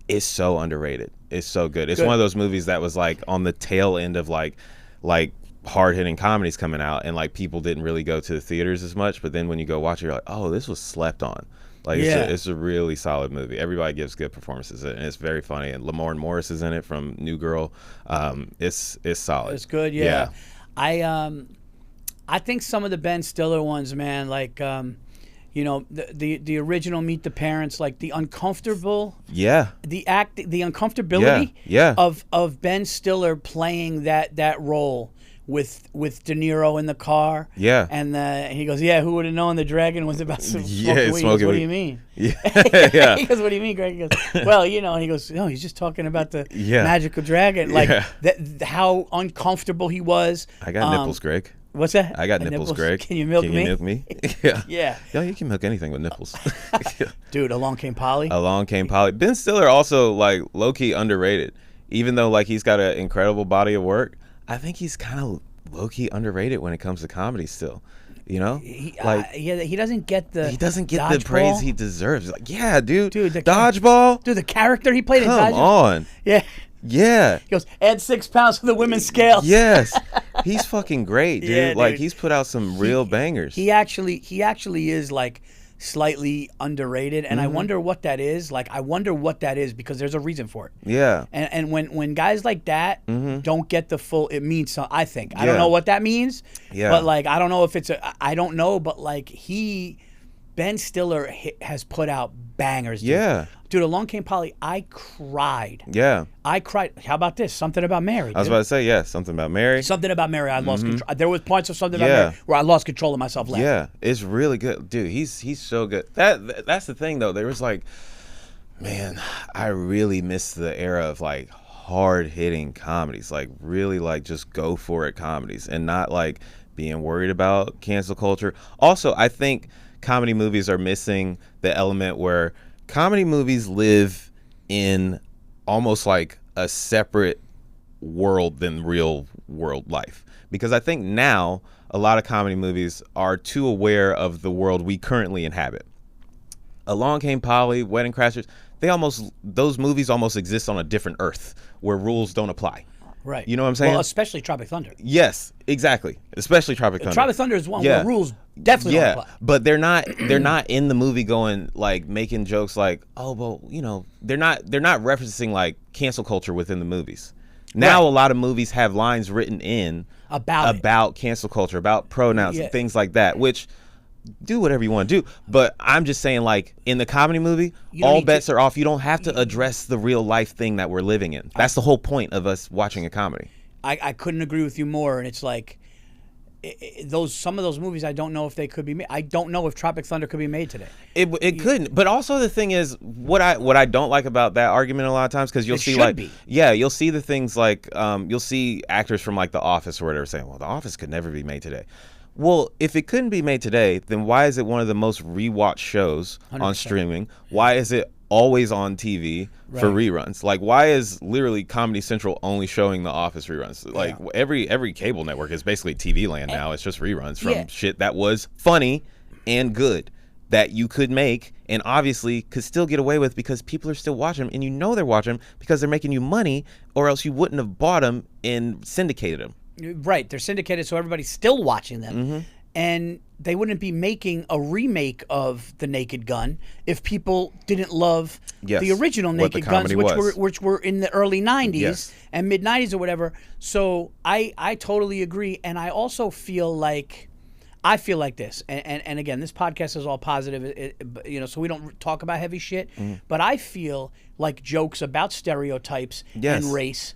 It's so underrated. It's so good. It's one of those movies that was like on the tail end of like hard hitting comedies coming out, and like people didn't really go to the theaters as much, but then when you go watch it, you're like, oh, this was slept on. Like it's a really solid movie. Everybody gives good performances in it, and it's very funny. And Lamorne Morris is in it from New Girl. It's solid. It's good. Yeah. I think some of the Ben Stiller ones, man, like you know, the original Meet the Parents, like the uncomfortable, the uncomfortability, of Ben Stiller playing that role with De Niro in the car, and he goes, who would have known the dragon was about to smoke weed? What do you mean? He goes, what do you mean, Greg? He goes, well, you know, and he goes, no, he's just talking about the magical dragon, like how uncomfortable he was. I got nipples, Greg. What's that? I got nipples, Greg. Can you milk me? Can you milk me? Yeah, you can milk anything with nipples. Dude, Along Came Polly. Ben Stiller also like low-key underrated. Even though like he's got an incredible body of work, I think he's kind of low-key underrated when it comes to comedy still. You know? He doesn't get the the praise he deserves. Like, dude, the Dodgeball. Dude, the character he played in Dodgeball. Come on. Yeah. He goes, add 6 pounds to the women's scale. Yes. He's fucking great, dude. Like, he's put out some real bangers. He actually is like slightly underrated, and I wonder what that is. Like, because there's a reason for it. Yeah. And when guys like that don't get the full, it means something, I think. I don't know what that means. Yeah. But like, I don't know if it's I don't know, but like Ben Stiller has put out bangers. Dude. Yeah. Dude, Along Came Polly, I cried. Yeah. I cried. How about this? Something About Mary. I was about to say, Something About Mary. Something About Mary, I lost control. There was parts of Something About Mary where I lost control of myself laughing. Yeah, it's really good. Dude, he's so good. That's the thing, though. There was like, man, I really miss the era of like hard-hitting comedies. Like really like just go for it comedies and not like being worried about cancel culture. Also, I think comedy movies are missing the element where comedy movies live in almost like a separate world than real world life. Because I think now a lot of comedy movies are too aware of the world we currently inhabit. Along Came Polly, Wedding Crashers, those movies almost exist on a different earth where rules don't apply. Right. You know what I'm saying? Well, especially Tropic Thunder. Yes, exactly. Especially Tropic Thunder. Tropic Thunder is one where rules definitely don't apply. But they're not in the movie going like making jokes like, oh, well, you know, they're not referencing like cancel culture within the movies. Now a lot of movies have lines written in about cancel culture, about pronouns and things like that, which do whatever you want to do. But I'm just saying, like, in the comedy movie, all bets are off. You don't have to address the real life thing that we're living in. That's the whole point of us watching a comedy. I couldn't agree with you more. And it's like, some of those movies, I don't know if they could be made. I don't know if Tropic Thunder could be made today. It couldn't. But also the thing is, what I don't like about that argument a lot of times, because you'll see you'll see the things like you'll see actors from like The Office or whatever saying, well, The Office could never be made today. Well, if it couldn't be made today, then why is it one of the most rewatched shows 100%. On streaming? Why is it always on TV for reruns? Like, why is literally Comedy Central only showing The Office reruns? Like, every cable network is basically TV land now. It's just reruns from shit that was funny and good that you could make and obviously could still get away with because people are still watching them, and you know they're watching them because they're making you money, or else you wouldn't have bought them and syndicated them. Right, they're syndicated, so everybody's still watching them, and they wouldn't be making a remake of The Naked Gun if people didn't love the original Naked Guns, which were in the early '90s and mid '90s or whatever. So I totally agree, and I also feel like this, and again, this podcast is all positive, so we don't talk about heavy shit. But I feel like jokes about stereotypes and race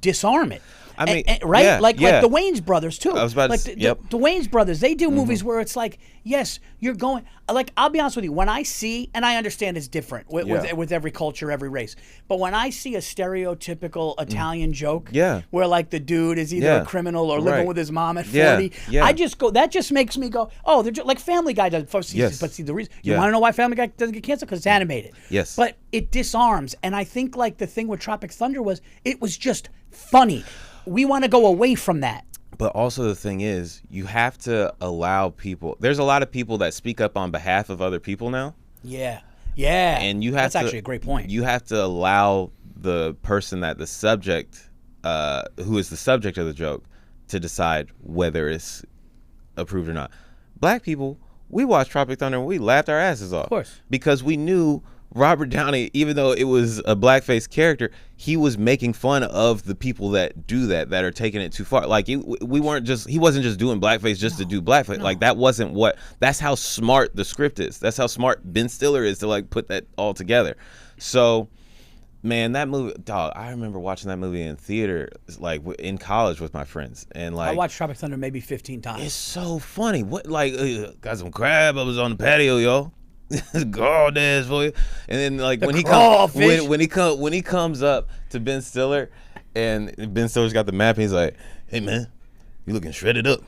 disarm it. I mean, like the Wayans brothers too. I was about to say, the Wayans brothers, they do movies where it's like, yes, you're going. Like, I'll be honest with you, when I see, and I understand it's different with every culture, every race, but when I see a stereotypical Italian joke, where like the dude is either a criminal or living with his mom at 40, I just go. That just makes me go, oh, they're just, like Family Guy does. But see the reason. You want to know why Family Guy doesn't get canceled? Because it's animated. Yes. But it disarms, and I think like the thing with Tropic Thunder was it was just funny. We want to go away from that. But also the thing is, you have to allow people. There's a lot of people that speak up on behalf of other people now. Yeah. And you have That's actually a great point. You have to allow the person that the subject, who is the subject of the joke, to decide whether it's approved or not. Black people, we watched Tropic Thunder and we laughed our asses off. Of course. Because we knew Robert Downey, even though it was a blackface character, he was making fun of the people that do that are taking it too far. Like he wasn't just doing blackface just to do blackface. Like that's how smart the script is. That's how smart Ben Stiller is to like put that all together. So, man, that movie, dog, I remember watching that movie in theater, like in college with my friends, and like I watched Tropic Thunder maybe 15 times. It's so funny. What got some crab? I was on the patio, yo. God days for you. And then like when he comes up to Ben Stiller, and Ben Stiller's got the map, and he's like, "Hey man, you looking shredded up,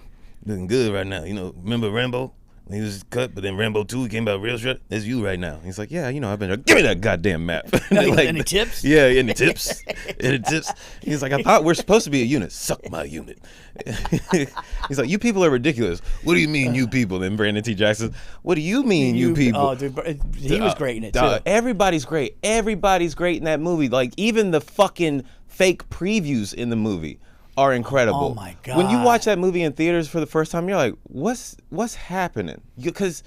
you looking good right now. You know, remember Rambo? When he was cut, but then Rambo 2, he came out real shredded. That's you right now." He's like, "Yeah, you know, I've been. Give me that goddamn map." Like, any tips? Yeah, any tips? Any tips? He's like, "I thought we're supposed to be a unit. Suck my unit." He's like, "You people are ridiculous." "What do you mean, you people?" Then Brandon T. Jackson, "What do you mean, you people?" Oh, dude, he was great in it too. Everybody's great. Everybody's great in that movie. Like even the fucking fake previews in the movie are incredible. Oh my god! When you watch that movie in theaters for the first time, you're like, "What's happening?" Because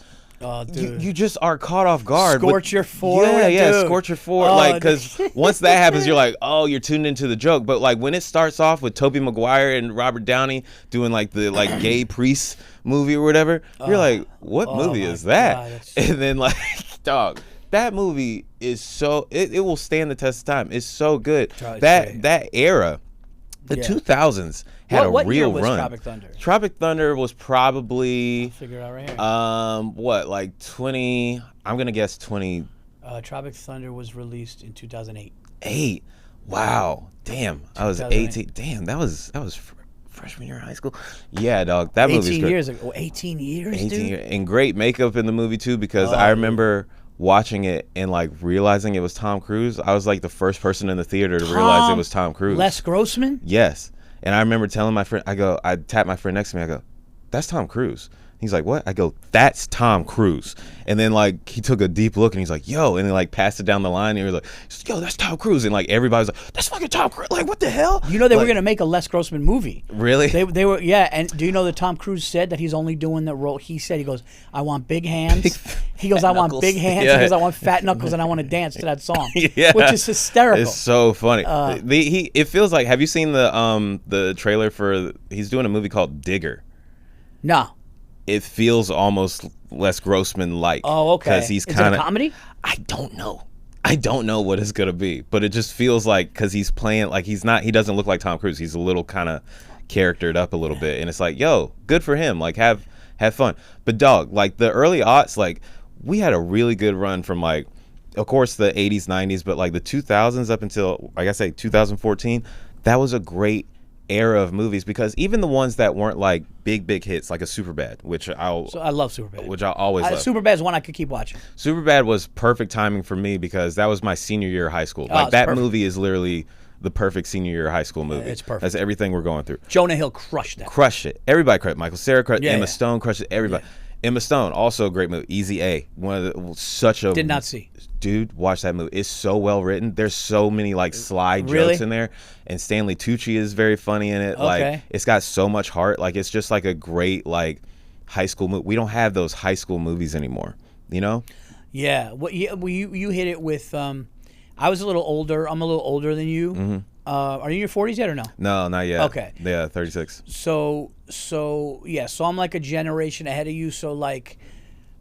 you just are caught off guard. Scorcher forward. Yeah, dude. Scorcher forward. Like because once that happens, you're like, "Oh, you're tuned into the joke." But like when it starts off with Tobey Maguire and Robert Downey doing like the gay priest movie or whatever, you're like, "What movie is that?" And then like, dog. That movie is so it will stand the test of time. It's so good. That era. The 2000s had a real run. What year was Tropic Thunder? Tropic Thunder was probably, I'll figure it out right here. like 20, I'm going to guess 20. Tropic Thunder was released in 2008. 8? Wow. Damn. I was 18. Damn, that was freshman year of high school. Yeah, dog. That movie's great. 18 years ago. 18 years, 18 dude? Years. And great makeup in the movie, too, because I remember watching it and like realizing it was Tom Cruise. I was like the first person in the theater to realize it was Tom Cruise. Les Grossman? Yes. And I remember telling my friend, I tapped my friend next to me, I go, "That's Tom Cruise." He's like, "What?" I go, "That's Tom Cruise." And then like he took a deep look and he's like, "Yo," and then like passed it down the line and he was like, "Yo, that's Tom Cruise." And like everybody was like, "That's fucking Tom Cruise." Like, what the hell? You know they were gonna make a Les Grossman movie. Really? They were, yeah. And do you know that Tom Cruise said that he's only doing the role? He said, he goes, "I want big hands." He goes, "I want big hands." Yeah. He goes, "I want fat knuckles and I want to dance to that song." Yeah. Which is hysterical. It's so funny. It feels like. Have you seen the trailer for? He's doing a movie called Digger. No. It feels almost Les Grossman-like. Oh, okay. Because he's kind of... Is it a comedy? I don't know what it's going to be. But it just feels like, because he's playing, like he doesn't look like Tom Cruise. He's a little kind of charactered up a little bit. And it's like, yo, good for him. Like, have fun. But dog, like the early aughts, like we had a really good run from like, of course, the 80s, 90s, but like the 2000s up until, like I say, 2014, that was a great era of movies, because even the ones that weren't like big hits, like a Superbad, which I love Superbad, which I always love. Superbad's one I could keep watching. Superbad was perfect timing for me because that was my senior year of high school. Like that movie is literally the perfect senior year of high school movie. It's perfect. That's everything we're going through. Jonah Hill crushed that. Crushed it. Everybody crushed it. Michael Cera crushed it. Emma Stone crushed it. Everybody. Emma Stone, also a great movie. Easy A. Did not see. Dude, watch that movie. It's so well written. There's so many like sly jokes in there, and Stanley Tucci is very funny in it. Like it's got so much heart. Like it's just like a great like high school movie. We don't have those high school movies anymore. You know? Yeah. Well, you hit it with. I was a little older. I'm a little older than you. Mm-hmm. Are you in your 40s yet or no? No, not yet. Okay. Yeah, 36. So I'm like a generation ahead of you. So like,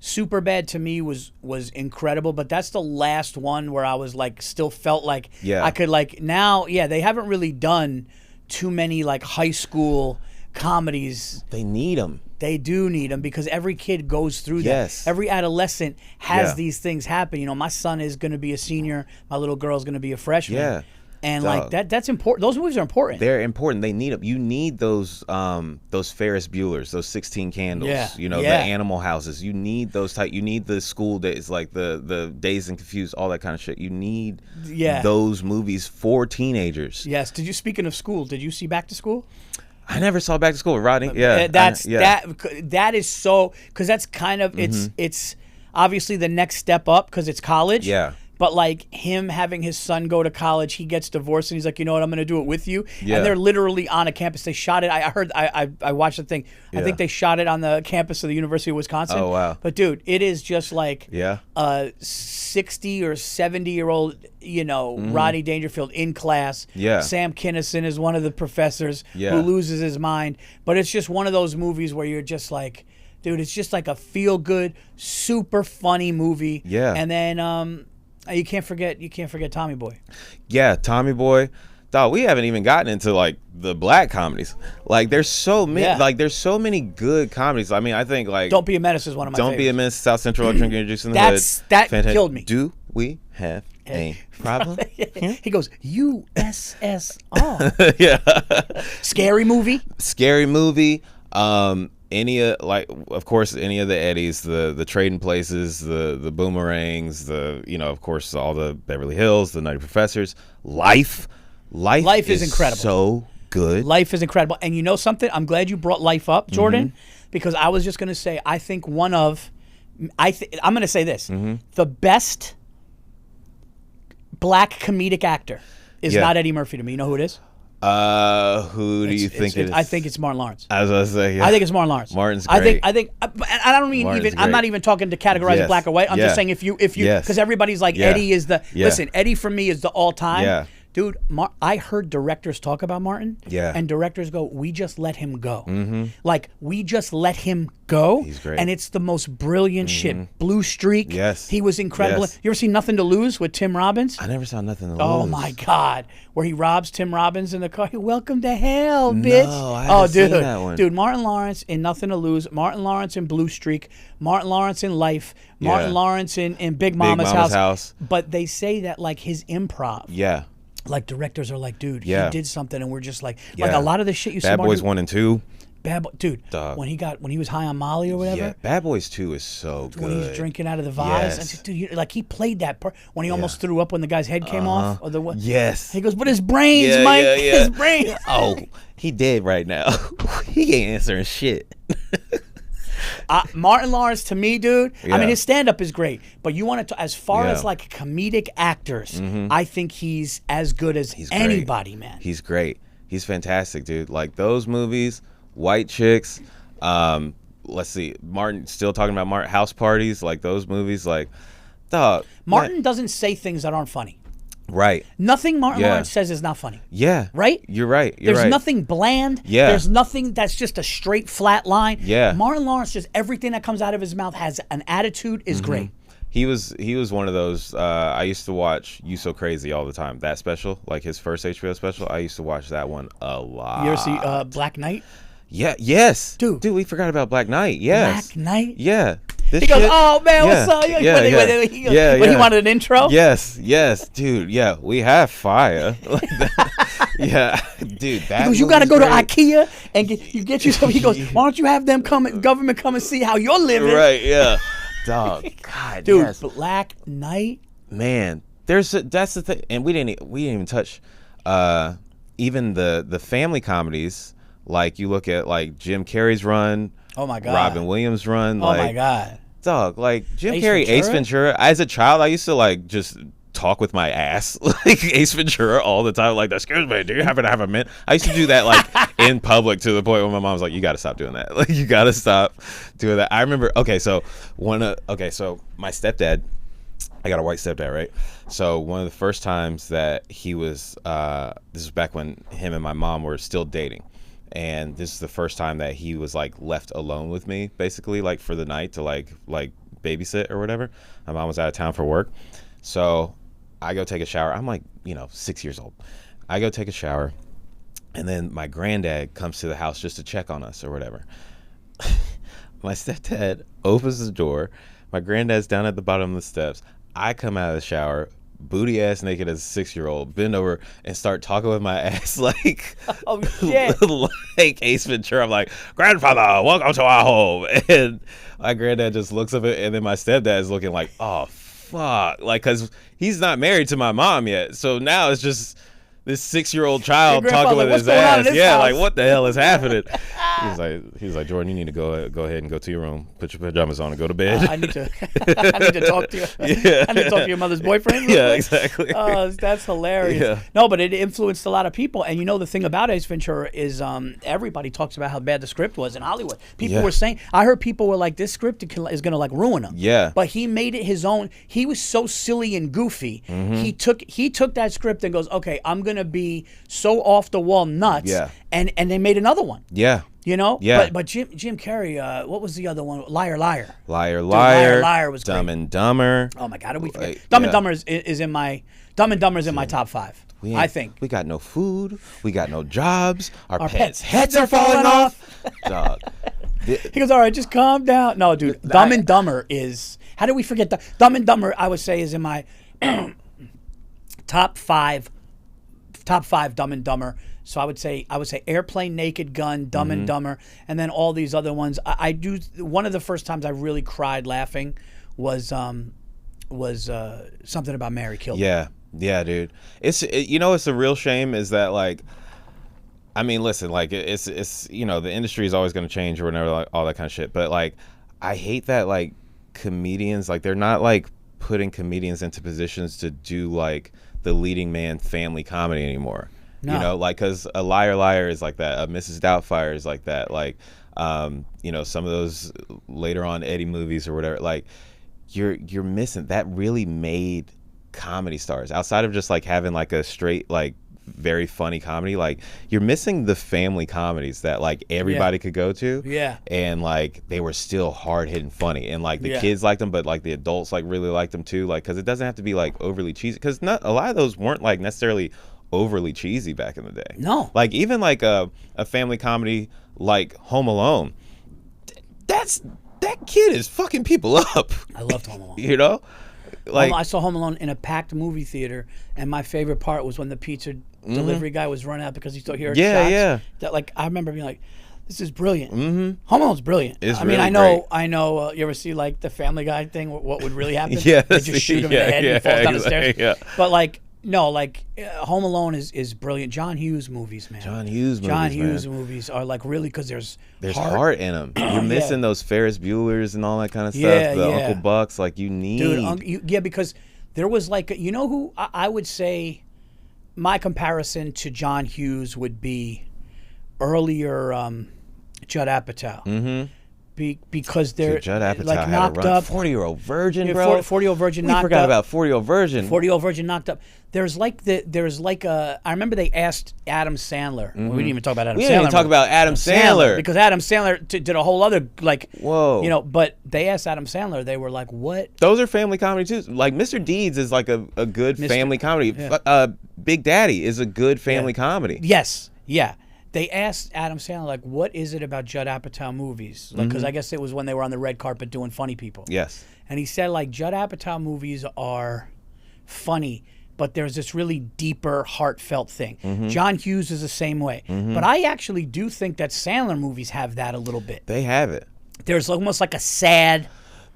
Superbad to me was incredible, but that's the last one where I was like, still felt like I could like now. Yeah, they haven't really done too many like high school comedies. They need them. They do need them because every kid goes through that. Every adolescent has these things happen. You know, my son is going to be a senior. My little girl's going to be a freshman. Yeah. And like that's important. Those movies are important. They're important. They need them. You need those Ferris Bueller's, those 16 Candles. You know, the Animal Houses. You need those type. You need the school days, like the Dazed and Confused, all that kind of shit. You need those movies for teenagers. Yes. Speaking of school, did you see Back to School? I never saw Back to School with Rodney. That is so, because that's kind of it's obviously the next step up because it's college. Yeah. But like him having his son go to college, he gets divorced and he's like, you know what, I'm going to do it with you. Yeah. And they're literally on a campus. They shot it. I watched the thing. Yeah. I think they shot it on the campus of the University of Wisconsin. Oh, wow. But dude, it is just like a 60 or 70-year-old, Rodney Dangerfield in class. Yeah. Sam Kinison is one of the professors who loses his mind. But it's just one of those movies where you're just like, dude, it's just like a feel-good, super funny movie. Yeah. And then you can't forget Tommy Boy. Yeah, Tommy Boy. Dog, we haven't even gotten into like the black comedies. Like there's so many there's so many good comedies. I mean, I think like Don't Be a Menace is one of my favorites. Don't Be a Menace, South Central Drinking Your Juice in the Hood. That killed me. Do we have a problem? He goes, USSR. Yeah. Scary movie. Any of course any of the Eddies, the Trading Places, the Boomerangs, of course all the Beverly Hills, the Nutty Professors. Life is incredible. So good. Life is incredible. And you know something? I'm glad you brought Life up, Jordan, because I was just going to say I think I'm going to say this. The best black comedic actor is not Eddie Murphy to me. You know who it is? Who do you think it is? I think it's Martin Lawrence. I was going to say, yeah. I think it's Martin Lawrence. Martin's great. I think, and I don't mean even. I'm not even talking to categorize black or white. I'm just saying if you, because everybody's like Eddie is the. Listen, Eddie for me is the all time. Yeah. Dude, I heard directors talk about Martin. Yeah. And directors go, we just let him go. Like, we just let him go. He's great. And it's the most brilliant shit. Blue Streak. Yes. He was incredible. Yes. You ever see Nothing to Lose with Tim Robbins? I never saw Nothing to Lose. Oh, my God. Where he robs Tim Robbins in the car. Welcome to hell, bitch. No, I haven't seen that one. Dude, Martin Lawrence in Nothing to Lose. Martin Lawrence in Blue Streak. Martin Lawrence in Life. Martin Lawrence in Big Mama's House. But they say that, like, his improv. Yeah. Like directors are like, dude, he did something, and we're just like a lot of the shit you see. Bad Boys 1 and 2. Dude, when he was high on Molly or whatever. Yeah, Bad Boys 2 is so good. When he was drinking out of the vase, Yes. dude, like he played that part when he almost threw up when the guy's head came off. Or the Yes. He goes, but his brains, Mike, his brains. Oh, he dead right now. He ain't answering shit. Martin Lawrence to me, dude. I mean, his stand-up is great, but you want to as far as like comedic actors, I think he's as good as anybody, man. He's great. He's fantastic, dude. Like those movies, White Chicks. Let's see, Martin. Still talking about Martin, House Parties. Like those movies, like dog. Martin doesn't say things that aren't funny. Right. Nothing Martin Lawrence says is not funny. Yeah. Right? You're right. There's nothing bland. Yeah. There's nothing that's just a straight flat line. Yeah. Martin Lawrence, just everything that comes out of his mouth has an attitude is great. He was one of those. I used to watch You So Crazy all the time. That special, like his first HBO special, I used to watch that one a lot. You ever see Black Knight? Yeah. Yes. Dude, we forgot about Black Knight. Yes. Black Knight? Yeah. He goes, oh man, what's up? When he wanted an intro? Yes, dude. Yeah, we have fire. Yeah, dude. That he goes, you got to go to IKEA and get you something. He goes, why don't you have them government come and see how you're living? Right, yeah. Dog, God, dude, yes. Black Knight. Man, that's the thing, and we didn't even touch even the family comedies. Like you look at like Jim Carrey's run. Oh my God. Robin Williams' run. Oh my God. Dog, like Jim Carrey, Ace Ventura. As a child, I used to like just talk with my ass like Ace Ventura all the time. Like, excuse me, do you happen to have a mint? I used to do that like in public to the point where my mom was like, you got to stop doing that. Like, you got to stop doing that. I remember. So my stepdad. I got a white stepdad, right? So one of the first times that he was, this was back when him and my mom were still dating. And this is the first time that he was like left alone with me, basically, like for the night to like babysit or whatever. My mom was out of town for work. So I go take a shower. I'm like, 6 years old. I go take a shower. And then my granddad comes to the house just to check on us or whatever. My stepdad opens the door. My granddad's down at the bottom of the steps. I come out of the shower, booty ass naked as a 6-year-old, bend over and start talking with my ass like, oh shit, like Ace Ventura. I'm like, grandfather, welcome to our home. And my granddad just looks at it, and then my stepdad is looking like, oh fuck, like, cause he's not married to my mom yet. So now it's just this 6-year-old child talking with his ass. Yeah, like what the hell is happening? He's like, Jourdain, you need to go ahead and go to your room, put your pajamas on, and go to bed. I need to talk to you. Yeah. I need to talk to your mother's boyfriend. Yeah, exactly. That's hilarious. Yeah. No, but it influenced a lot of people. And the thing about Ace Ventura is everybody talks about how bad the script was in Hollywood. People were saying, I heard people were like, this script is going to like ruin him. Yeah. But he made it his own. He was so silly and goofy. Mm-hmm. He took that script and goes, okay, I'm going to be so off the wall nuts. Yeah. And they made another one. Yeah. Yeah. But Jim Carrey, what was the other one? Liar. Liar was Dumb great. and Dumber. Oh my God, did we forget? Dumb and Dumber is in my top 5. I think. We got no food. We got no jobs. Our pets' heads are falling off. Dog. He goes, all right, just calm down. No, dude, Dumb and Dumber is. How did we forget that? Dumb and Dumber, I would say, is in my top 5. Dumb and Dumber. So I would say Airplane, Naked Gun, Dumb and Dumber, and then all these other ones. I do. One of the first times I really cried laughing was Something About Mary Killed Me. Yeah, dude. It's a real shame is that like, I mean, listen, like it's the industry is always going to change or whatever, like, all that kind of shit. But like, I hate that like comedians, like they're not like putting comedians into positions to do like the leading man family comedy anymore. No. Like, because a Liar is like that. A Mrs. Doubtfire is like that. Like, some of those later on Eddie movies or whatever. Like, you're missing that. Really made comedy stars outside of just like having like a straight like very funny comedy. Like, you're missing the family comedies that like everybody could go to. Yeah. And like they were still hard hitting funny, and like the kids liked them, but like the adults like really liked them too. Like, because it doesn't have to be like overly cheesy. Because not a lot of those weren't like necessarily overly cheesy back in the day. No. Like even like a family comedy like Home Alone. That kid is fucking people up. I loved Home Alone. Like I saw Home Alone in a packed movie theater, and my favorite part was when the pizza delivery guy was running out because he still heard shots. Yeah. That like I remember being like, this is brilliant. Home Alone's brilliant. I mean, I know. You ever see like the Family Guy thing? What would really happen? Yeah, they just shoot him in the head and he falls down the stairs. Yeah. But like. No, like Home Alone is brilliant. John Hughes movies, man. John Hughes movies are like really because there's heart in them. You're missing those Ferris Buellers and all that kind of stuff. The Uncle Bucks, like you need. Dude, because there was like who I would say my comparison to John Hughes would be earlier Judd Apatow. Mm-hmm. Because they're Judd Apatow like had knocked up. 40-Year-Old Virgin, bro. 40-Year-Old Virgin knocked up. We forgot about 40-Year-Old Virgin. 40-Year-Old Virgin knocked up. There's like I remember they asked Adam Sandler. We didn't even talk about Adam Sandler. We didn't even talk about Adam Sandler. Because Adam Sandler did a whole other like. Whoa. But they asked Adam Sandler. They were like, "What?" Those are family comedy too. Like Mr. Deeds is like a good family comedy. Yeah. Big Daddy is a good family comedy. Yes. Yeah. They asked Adam Sandler, like, what is it about Judd Apatow movies? Because I guess it was when they were on the red carpet doing funny people. Yes. And he said, like, Judd Apatow movies are funny, but there's this really deeper, heartfelt thing. John Hughes is the same way. But I actually do think that Sandler movies have that a little bit. They have it. There's almost like a sad...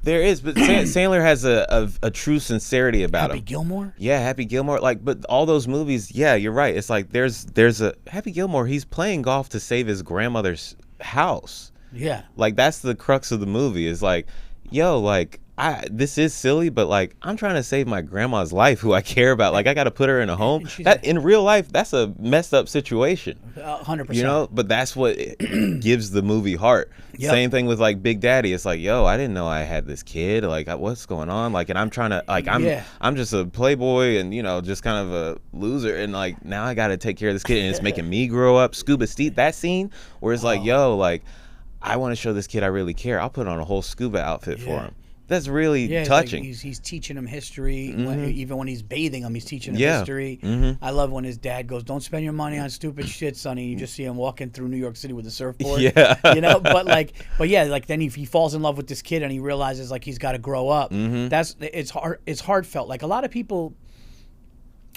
There is, but Sandler has a true sincerity about him. Happy Gilmore? Yeah, Happy Gilmore. Like, but all those movies, yeah, you're right. It's like there's a Happy Gilmore. He's playing golf to save his grandmother's house. Yeah. Like that's the crux of the movie. Is like, yo, like this is silly, but like I'm trying to save my grandma's life, who I care about. Like I got to put her in a home. That in real life, that's a messed up situation. 100%. But that's what gives the movie heart. Yep. Same thing with like Big Daddy. It's like, yo, I didn't know I had this kid. Like, what's going on? Like, and I'm trying to like I'm just a playboy and just kind of a loser. And like now I got to take care of this kid, and it's making me grow up. Scuba Steve, that scene where it's like, yo, like I want to show this kid I really care. I'll put on a whole scuba outfit for him. That's really touching. Like he's teaching him history. Even when he's bathing him, he's teaching him history. I love when his dad goes, "Don't spend your money on stupid shit, sonny." You just see him walking through New York City with a surfboard. Yeah. But yeah, like then he falls in love with this kid and he realizes like he's got to grow up. It's heartfelt. Like a lot of people,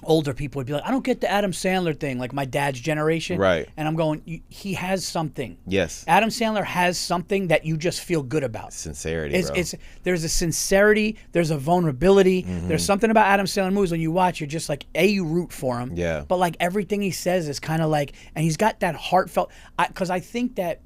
older people would be like, I don't get the Adam Sandler thing, like my dad's generation. Right. And I'm going, he has something. Yes. Adam Sandler has something that you just feel good about. Sincerity, bro. There's a sincerity, there's a vulnerability. There's something about Adam Sandler movies when you watch, you're just like, you root for him. Yeah. But like everything he says is kind of like, and he's got that heartfelt, because I think that,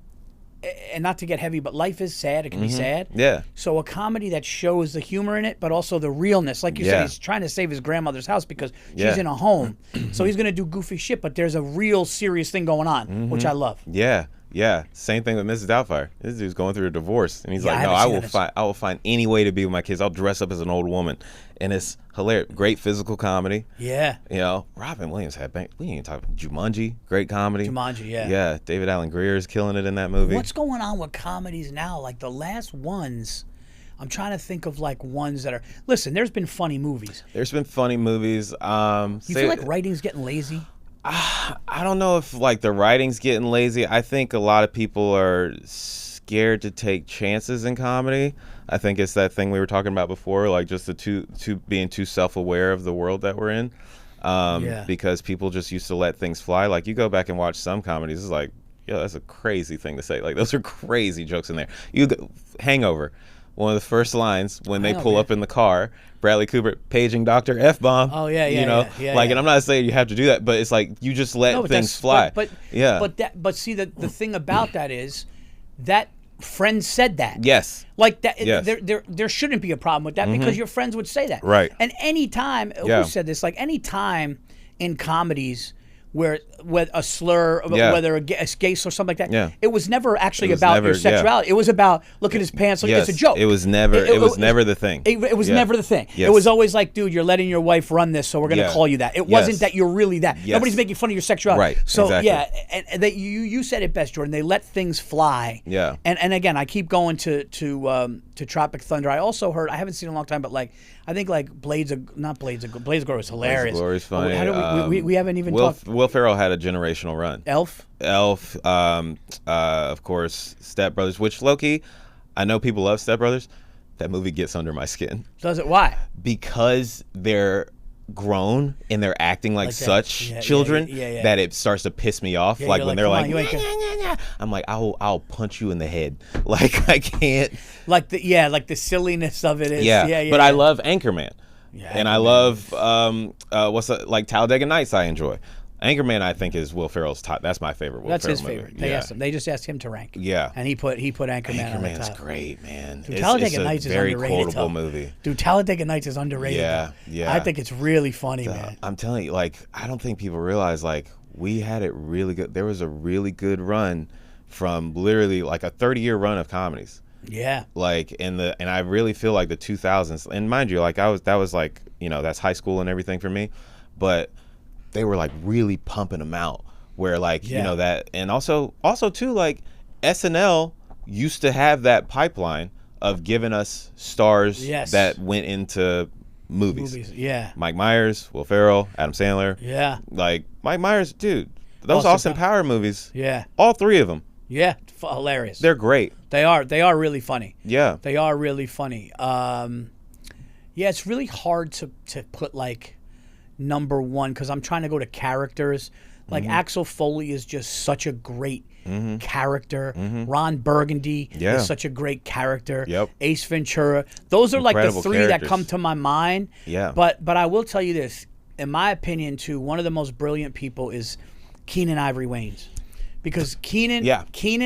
and not to get heavy, but life is sad. It can be sad. Yeah. So a comedy that shows the humor in it, but also the realness. Like you said, he's trying to save his grandmother's house because she's in a home. So he's going to do goofy shit, but there's a real serious thing going on, which I love. Yeah. Yeah. Same thing with Mrs. Doubtfire. This dude's going through a divorce. And he's like, no, I will find any way to be with my kids. I'll dress up as an old woman. And it's hilarious. Great physical comedy. Yeah. You know, Robin Williams we ain't even talking Jumanji. Great comedy. Jumanji, yeah. Yeah. David Alan Grier is killing it in that movie. What's going on with comedies now? Like the last ones, I'm trying to think of like ones that are. Listen, there's been funny movies. There's been funny movies. You feel like writing's getting lazy? I don't know if like the writing's getting lazy. I think a lot of people are scared to take chances in comedy. I think it's that thing we were talking about before, like just the being too self-aware of the world that we're in. Because people just used to let things fly. Like you go back and watch some comedies, it's like, yo, that's a crazy thing to say. Like those are crazy jokes in there. Hangover. One of the first lines when they pull up in the car, Bradley Cooper paging Dr. F-bomb. Oh yeah, yeah. You know, yeah, and I'm not saying you have to do that, but it's like you just let things fly. But see, the thing about that is that friends said that. Yes. Like that. Yes. There shouldn't be a problem with that because your friends would say that. Right. And any time, who said this? Like any time in comedies where a slur, whether a gay slur or something like that, it was never actually about your sexuality. It was about look at his pants. It's a joke. It was never. It was never the thing. It was never the thing. Yes. It was always like, dude, you're letting your wife run this, so we're gonna call you that. It wasn't that you're really that. Nobody's making fun of your sexuality. Right. So exactly. and that you said it best, Jourdain. They let things fly. Yeah. And again, I keep going to Tropic Thunder. I also heard, I haven't seen it in a long time, but like I think like Blades of Glory was hilarious. Blades of Glory is funny. How do we haven't even talked. Will Ferrell had a generational run. Elf, of course, Step Brothers, which low-key, I know people love Step Brothers. That movie gets under my skin. Does it? Why? Because they're grown and they're acting like such children that it starts to piss me off. Like when they're like, I'm like, I'll punch you in the head. Like I can't. Like the silliness of it is. But I love Anchorman. And I love like Talladega Nights. I enjoy. Anchorman, I think, is Will Ferrell's top. That's my favorite. That's his favorite. They just asked him to rank. Yeah, and he put Anchorman on the top. Anchorman's great, man. Dude, Talladega Nights is underrated. Very quotable movie. Dude, Talladega Nights is underrated. Yeah. I think it's really funny, man. I'm telling you, like, I don't think people realize, like, we had it really good. There was a really good run from literally like a 30-year run of comedies. Yeah. Like and I really feel like the 2000s, and mind you, like that was like, you know, that's high school and everything for me, but they were like really pumping them out where like, you know, that, and also too, like SNL used to have that pipeline of giving us stars that went into movies. Yeah. Mike Myers, Will Ferrell, Adam Sandler. Yeah. Like Mike Myers, dude, those Austin Power movies. Yeah. All three of them. Yeah. Hilarious. They're great. They are really funny. Yeah. They are really funny. It's really hard to put like number one because I'm trying to go to characters. Like Axel Foley is just such a great character. Ron Burgundy is such a great character. Yep. Ace Ventura. Those are Incredible like the three characters that come to my mind. Yeah. But I will tell you this. In my opinion, too, one of the most brilliant people is Keenan Ivory Wayans. Because Keenan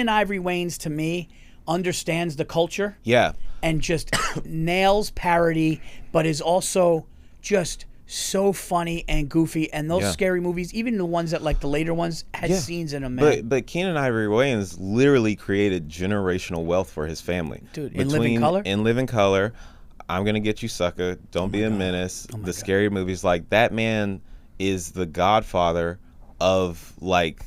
Ivory Wayans, to me, understands the culture. Yeah. And just nails parody, but is also just so funny and goofy. And those scary movies, even the ones that like the later ones, had scenes in them, man. But Keenan Ivory Wayans literally created generational wealth for his family. Dude, In Living Color? In Living Color, I'm Gonna Get You Sucker, Don't Be a Menace, the scary movies. Like, that man is the godfather of like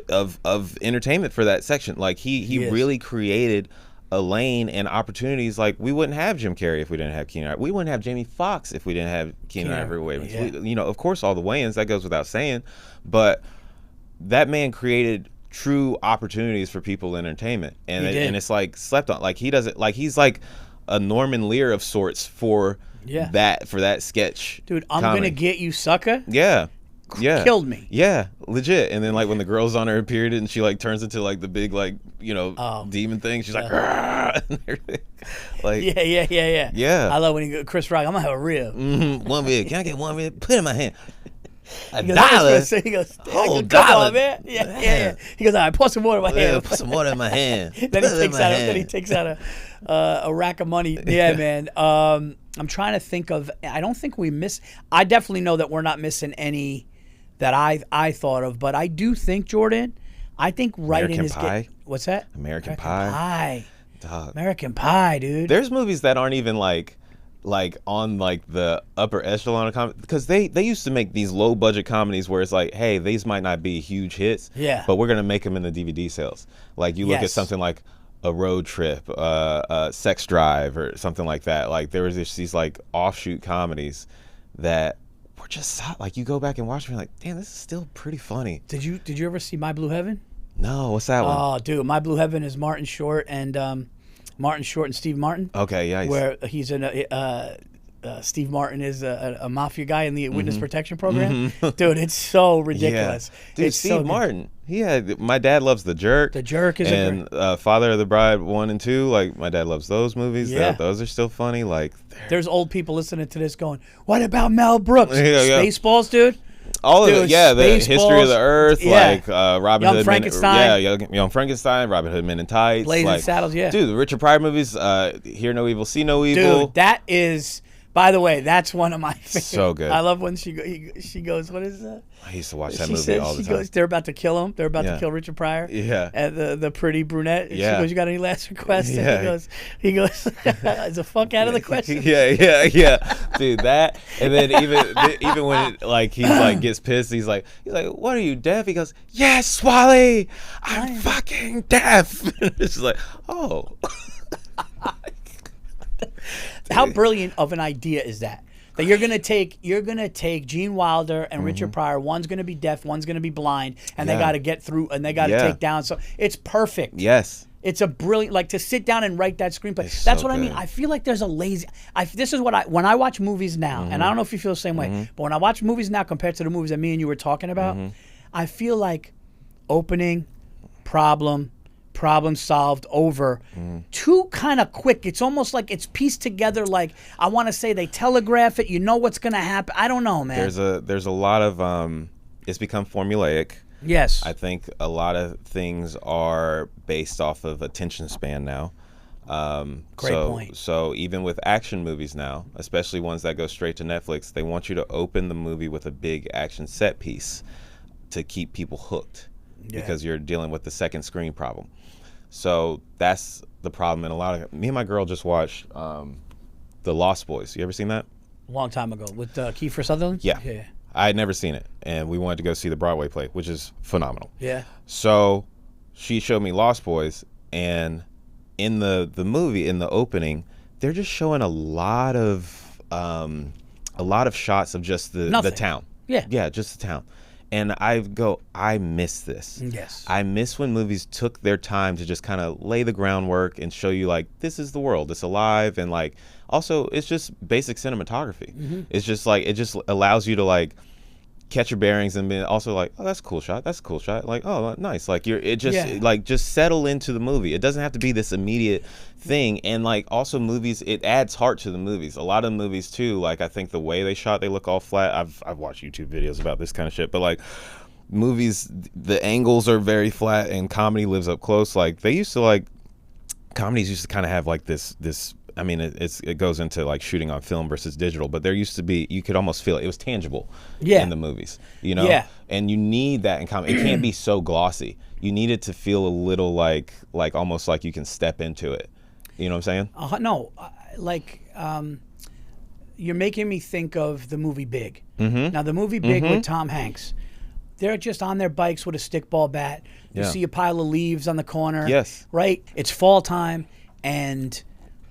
of entertainment for that section. Like he really created a lane and opportunities. Like, we wouldn't have Jim Carrey if we didn't have Keenan. We wouldn't have Jamie Foxx if we didn't have Keenan Ivory Wayans. Yeah. You know, of course, all the Wayans, that goes without saying, but that man created true opportunities for people in entertainment, and it's like slept on. Like, he does it like he's like a Norman Lear of sorts for for that sketch. Dude, I'm comedy. gonna get you, sucker. Yeah. Killed me. Yeah, legit. And then like when the girl's on her period and she like turns into like the big like demon thing, she's like, and everything. Like yeah. I love when he goes, Chris Rock. I'm gonna have a rib. One rib. Can I get one rib? Put it in my hand. $1. He goes, $1. Come on, man. Yeah. He goes, all right, pour some water in my hand. Put some water in my hand. Then he takes out a rack of money. Yeah, man. I'm trying to think of. I don't think we miss. I definitely know that we're not missing any that I thought of, but I do think, Jourdain, I think writing is Pie. What's that? American Pie. Dog. American Pie, dude. There's movies that aren't even like on like the upper echelon of comedy, because they used to make these low budget comedies where it's like, hey, these might not be huge hits, but we're gonna make them in the DVD sales. Like you look at something like A Road Trip, Sex Drive, or something like that. Like there was these like offshoot comedies that were just like, you go back and watch them, you're like, damn, this is still pretty funny. Did you ever see My Blue Heaven? No, what's that one? Oh, dude, My Blue Heaven is Martin Short and Steve Martin. Okay, yeah. Where he's in Steve Martin is a mafia guy in the Witness Protection Program. Dude, it's so ridiculous. Yeah. Dude, Steve Martin. My dad loves The Jerk. The Jerk is Father of the Bride 1 and 2. Like my dad loves those movies. Yeah. Those are still funny. Like there's old people listening to this going, "What about Mel Brooks?" Spaceballs, dude. All of it, the History of the Earth, like Robin Young Hood, Frankenstein, Young Frankenstein, Robin Hood Men in Tights, Blazing Saddles, dude, the Richard Pryor movies, Hear No Evil, See No Evil. Dude, that is, by the way, that's one of my favorites. So good. I love when she goes, what is that? I used to watch that movie all the time. She goes, they're about to kill him. They're about to kill Richard Pryor. Yeah. And the pretty brunette. She goes, you got any last requests? Yeah. And he goes, is the fuck out of the question? Yeah. Dude, that. And then even when he gets pissed, he's like, what are you, deaf? He goes, yes, Wally, I'm fucking deaf. It's just like, oh. How brilliant of an idea is that? That you're gonna take Gene Wilder and Richard Pryor. One's gonna be deaf, one's gonna be blind, and they got to get through, and they got to take down. So it's perfect. Yes. It's a brilliant, to sit down and write that screenplay. It's That's so what good. I mean. I feel like there's a lazy. This is what when I watch movies now, and I don't know if you feel the same way, but when I watch movies now compared to the movies that me and you were talking about, I feel like opening, problem solved, over, too kind of quick. It's almost like it's pieced together. Like I want to say they telegraph it. You know what's gonna happen. I don't know, man. There's a lot of it's become formulaic. Yes. I think a lot of things are based off of attention span now. Great point. So even with action movies now, especially ones that go straight to Netflix, they want you to open the movie with a big action set piece to keep people hooked, because you're dealing with the second screen problem. So that's the problem. And me and my girl just watched The Lost Boys. You ever seen that? A long time ago with Kiefer Sutherland. Yeah. I had never seen it, and we wanted to go see the Broadway play, which is phenomenal. Yeah. So she showed me Lost Boys, and in the movie, in the opening, they're just showing a lot of shots of just the town. Yeah, just the town. And I miss this. Yes. I miss when movies took their time to just kind of lay the groundwork and show you, this is the world. It's alive. And, also, it's just basic cinematography. It's just, it just allows you to, catch your bearings and be also oh, that's a cool shot. That's a cool shot. Oh, nice. Just settle into the movie. It doesn't have to be this immediate thing. And, also movies, it adds heart to the movies. A lot of movies, too, I think the way they shot, they look all flat. I've watched YouTube videos about this kind of shit. But, movies, the angles are very flat, and comedy lives up close. They used to, comedies used to kind of have, this I mean, it goes into shooting on film versus digital, but there used to be, you could almost feel it. It was tangible in the movies, Yeah. And you need that in comedy. It can't be so glossy. You need it to feel a little almost like you can step into it. You know what I'm saying? No, you're making me think of the movie Big. Now, the movie Big with Tom Hanks, they're just on their bikes with a stickball bat. You see a pile of leaves on the corner. Yes. Right? It's fall time, and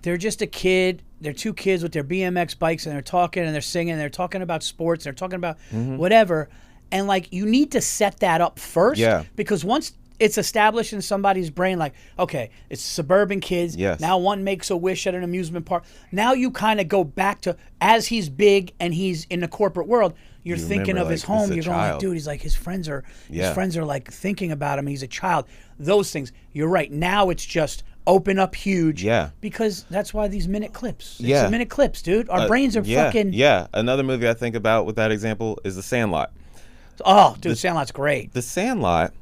they're just a kid. They're two kids with their BMX bikes, and they're talking and they're singing. And they're talking about sports. They're talking about whatever. And you need to set that up first. Yeah. Because once it's established in somebody's brain, like, okay, it's suburban kids. Yes. Now one makes a wish at an amusement park. Now you kind of go back to, as he's big and he's in the corporate world, you're thinking of his home. You're going like, dude, he's like, his friends are like thinking about him. He's a child. Those things. You're right. Now it's just open up huge. Yeah. Because that's why these minute clips. It's a minute clips, dude. Our brains are fucking. Yeah. Another movie I think about with that example is The Sandlot. Oh, dude, Sandlot's great. The Sandlot,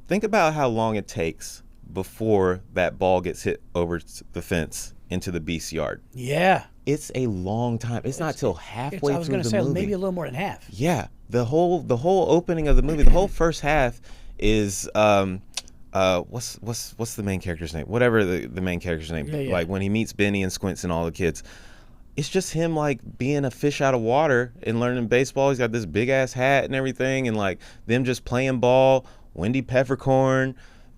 think about how long it takes before that ball gets hit over the fence into the beast's yard. Yeah. It's a long time. It's not till halfway through the movie. I was going to say maybe a little more than half. Yeah. The whole opening of the movie, the whole first half is what's the main character's name? Whatever the main character's name. Yeah. Like when he meets Benny and Squints and all the kids. It's just him like being a fish out of water and learning baseball. He's got this big ass hat and everything, and like them just playing ball, Wendy Peppercorn,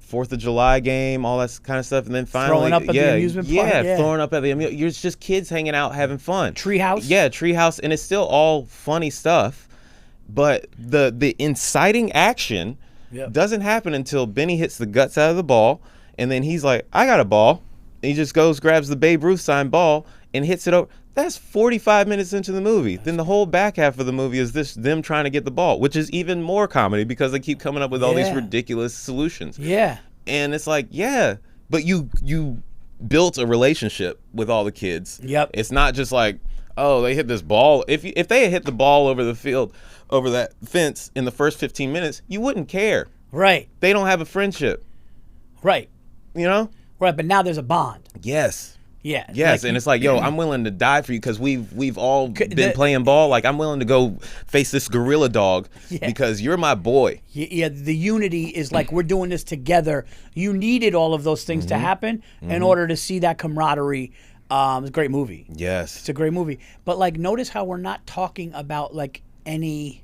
4th of July game, all that kind of stuff, and then finally throwing up at the amusement park. Yeah, throwing up at the amusement. You're just kids hanging out having fun. Treehouse. Yeah, Treehouse, and it's still all funny stuff, but the inciting action doesn't happen until Benny hits the guts out of the ball, and then he's like, I got a ball. And he just goes, grabs the Babe Ruth signed ball and hits it over. That's 45 minutes into the movie. Then the whole back half of the movie is them trying to get the ball, which is even more comedy because they keep coming up with all these ridiculous solutions. Yeah. And it's like, but you built a relationship with all the kids. Yep. It's not just like, oh, they hit this ball. If they had hit the ball over the field, over that fence in the first 15 minutes, you wouldn't care. Right. They don't have a friendship. Right. You know? Right, but now there's a bond. Yes. Yeah. Yes, and it's like, yo, I'm willing to die for you because we've all been playing ball. Like, I'm willing to go face this gorilla dog because you're my boy. Yeah, the unity is like, we're doing this together. You needed all of those things to happen in order to see that camaraderie. It's a great movie. Yes. It's a great movie. But, like, notice how we're not talking about, like, any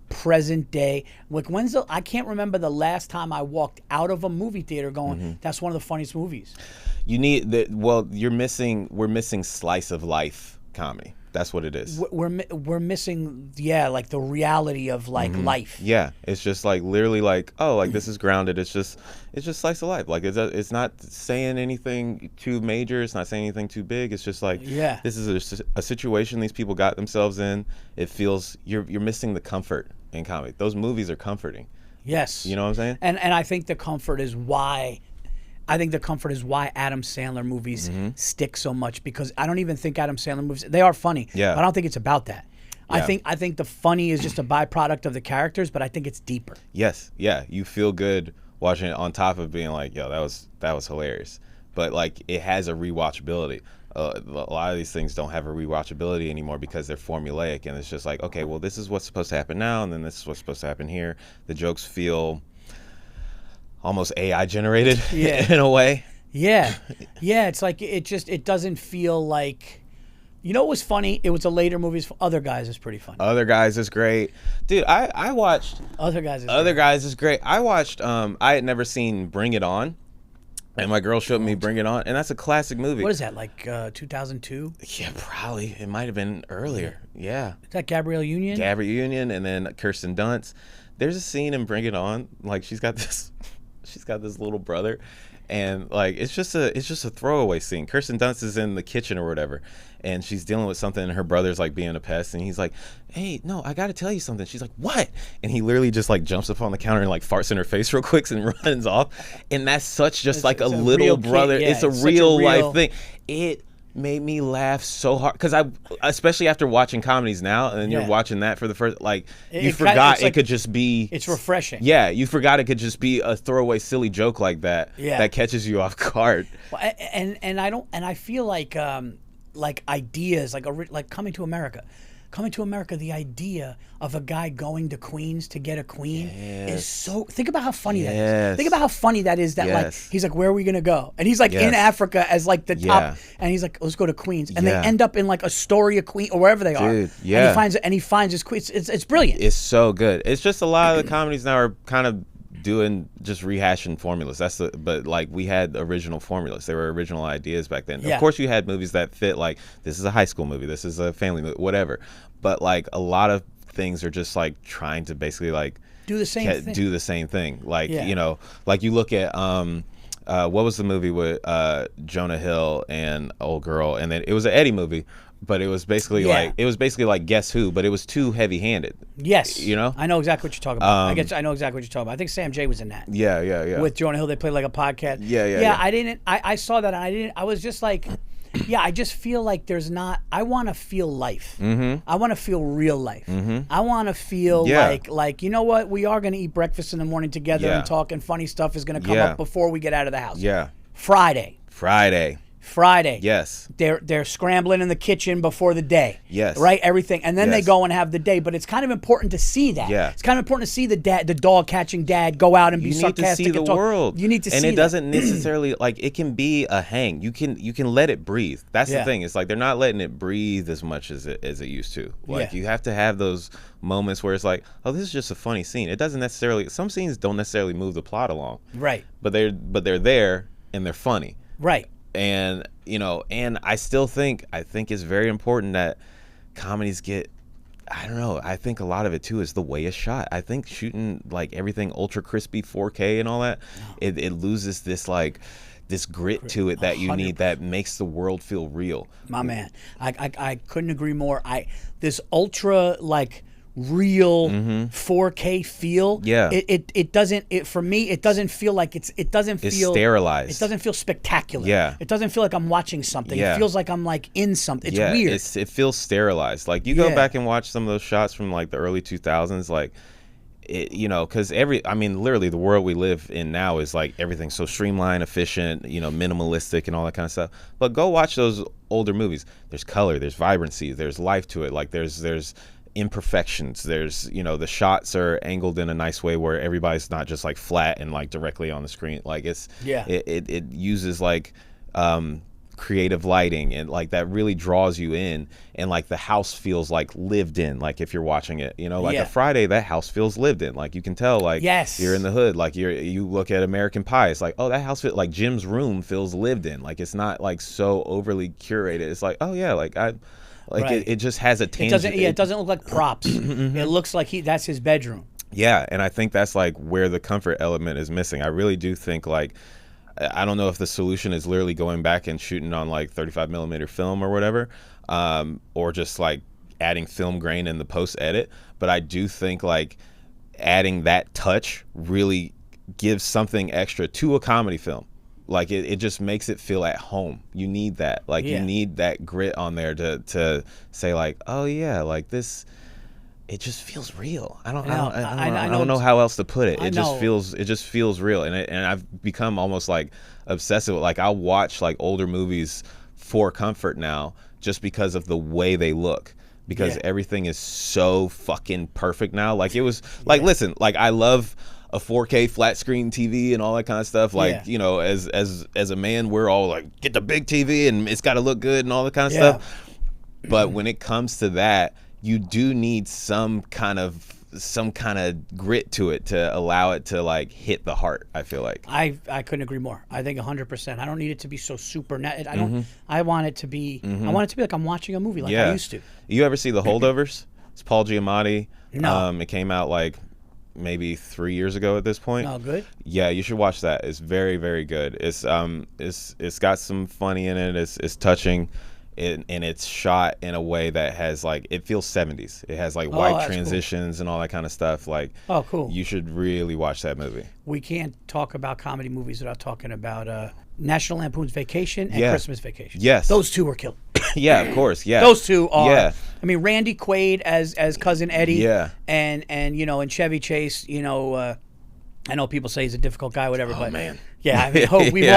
present day. Like, I can't remember the last time I walked out of a movie theater going, that's one of the funniest movies. You need we're missing slice of life comedy. That's what it is. We're missing, like the reality of like life. Yeah, it's just like literally like, oh, like this is grounded. It's just slice of life. Like it's not saying anything too major. It's not saying anything too big. It's just like, this is a situation these people got themselves in. It feels you're missing the comfort in comedy. Those movies are comforting. Yes. You know what I'm saying? And I think the comfort is why. Adam Sandler movies stick so much, because I don't even think Adam Sandler movies, they are funny, but I don't think it's about that. I think the funny is just a byproduct of the characters, but I think it's deeper. Yes, yeah, you feel good watching it on top of being like, yo, that was hilarious. But like, it has a rewatchability. A lot of these things don't have a rewatchability anymore because they're formulaic, and it's just like, okay, well, this is what's supposed to happen now, and then this is what's supposed to happen here. The jokes feel almost AI generated in a way. Yeah. It's like it doesn't feel like, you know what was funny? It was a later movie. Other Guys is pretty funny. Other Guys is great. Dude, I watched Other Guys is great. I watched I had never seen Bring It On. And my girl showed me Bring It On, and that's a classic movie. What is that, like 2002? Yeah, probably. It might have been earlier. Yeah. Is that Gabrielle Union? Gabrielle Union, and then Kirsten Dunst. There's a scene in Bring It On, like she's got this little brother, and like it's just a throwaway scene. Kirsten Dunst is in the kitchen or whatever, and she's dealing with something, and her brother's like being a pest, and he's like, hey, no, I gotta tell you something. She's like, what? And he literally just like jumps up on the counter and like farts in her face real quick and runs off. And that's such just like a little brother. It's a real life thing. It made me laugh so hard because especially after watching comedies now, and then you're watching that for the first, like, you forgot it could just be. It's refreshing. Yeah, you forgot it could just be a throwaway silly joke like that that catches you off guard. Well, and I feel like ideas like Coming to America. Coming to America, the idea of a guy going to Queens to get a queen is so. Think about how funny that is. Think about how funny that is. That like he's like, where are we gonna go? And he's like in Africa as like the top, and he's like, let's go to Queens, and they end up in like Astoria, Queen, or wherever they are. Dude, and he finds his queen. It's brilliant. It's so good. It's just a lot of the comedies now are kind of doing just rehashing formulas. But like we had original formulas. There were original ideas back then. Of course, you had movies that fit. Like this is a high school movie. This is a family movie. Whatever. But like a lot of things are just like trying to basically like do the same thing. Like, you know, like you look at what was the movie with Jonah Hill and old girl, and then it was an Eddie movie, but it was basically like Guess Who, but it was too heavy-handed. Yes, you know, I know exactly what you're talking about. I know exactly what you're talking about. I think Sam J was in that. Yeah. With Jonah Hill, they played like a podcast. Yeah. I saw that. And I was just like, yeah, I just feel like I want to feel life. I want to feel real life. I want to feel like, you know what? We are going to eat breakfast in the morning together and talk, and funny stuff is going to come up before we get out of the house. Yeah. Friday. Yes. They're scrambling in the kitchen before the day. Yes. Right? Everything. And then they go and have the day. But it's kind of important to see that. Yeah. It's kind of important to see the dog catching dad go out and be sarcastic. You need to see the world. You need to see that. And it doesn't necessarily, like, it can be a hang. You can let it breathe. That's the thing. It's like they're not letting it breathe as much as it used to. Like, you have to have those moments where it's like, oh, this is just a funny scene. It doesn't necessarily, some scenes don't necessarily move the plot along. Right. But they're there and they're funny. Right. And, you know, and I think it's very important that comedies get, I don't know, I think a lot of it too is the way it's shot. I think shooting like everything ultra crispy 4K and all that, it loses this like this grit to it that you 100%. Need, that makes the world feel real. My man, I couldn't agree more. This ultra like real 4K feel. Yeah. It doesn't for me it doesn't feel like it's sterilized. It doesn't feel spectacular. Yeah. It doesn't feel like I'm watching something. Yeah. It feels like I'm like in something. It's weird. It feels sterilized. Like you go back and watch some of those shots from like the early 2000s, like it, you know, because literally the world we live in now is like everything's so streamlined, efficient, you know, minimalistic and all that kind of stuff. But go watch those older movies. There's color, there's vibrancy, there's life to it. Like there's imperfections. There's, you know, the shots are angled in a nice way where everybody's not just like flat and like directly on the screen. Like it uses like creative lighting, and like that really draws you in, and like the house feels like lived in. Like if you're watching it, you know, like a Friday, that house feels lived in. Like you can tell, like you're in the hood. Like you look at American Pie, it's like, oh, that house like Jim's room feels lived in. Like it's not like so overly curated. It's like, oh yeah, like it just has a tangent. It doesn't look like props. It looks like that's his bedroom. Yeah, and I think that's like where the comfort element is missing. I really do think, like, I don't know if the solution is literally going back and shooting on like 35 millimeter film or whatever, or just like adding film grain in the post edit. But I do think like adding that touch really gives something extra to a comedy film. Like it just makes it feel at home. You need that. Like you need that grit on there to say like, oh yeah, like this. It just feels real. I don't know how else to put it. It just feels real, and I've become almost like obsessive with, like, I'll watch like older movies for comfort now just because of the way they look, because everything is so fucking perfect now. Like it was like, listen, like I love a 4K flat screen TV and all that kind of stuff. Like, you know, as a man, we're all like, get the big TV and it's got to look good and all that kind of stuff. But when it comes to that, you do need some kind of grit to it to allow it to like hit the heart. I feel like I couldn't agree more. I think 100%. I don't need it to be so super net. I want it to be. I want it to be like I'm watching a movie, like I used to. You ever see The Holdovers? It's Paul Giamatti. No. It came out like maybe 3 years ago at this point. Oh, good. Yeah, you should watch that. It's very, very good. It's got some funny in it. It's touching. And it's shot in a way that has like, it feels 70s. It has like white transitions and all that kind of stuff. Like, oh, cool. You should really watch that movie. We can't talk about comedy movies without talking about National Lampoon's Vacation and Christmas Vacation. Yes, those two were killed. Yeah, of course. Yeah, those two are. Yeah. I mean, Randy Quaid as cousin Eddie. Yeah, and you know, and Chevy Chase. You know, I know people say he's a difficult guy, whatever. But man. Yeah, I mean, we've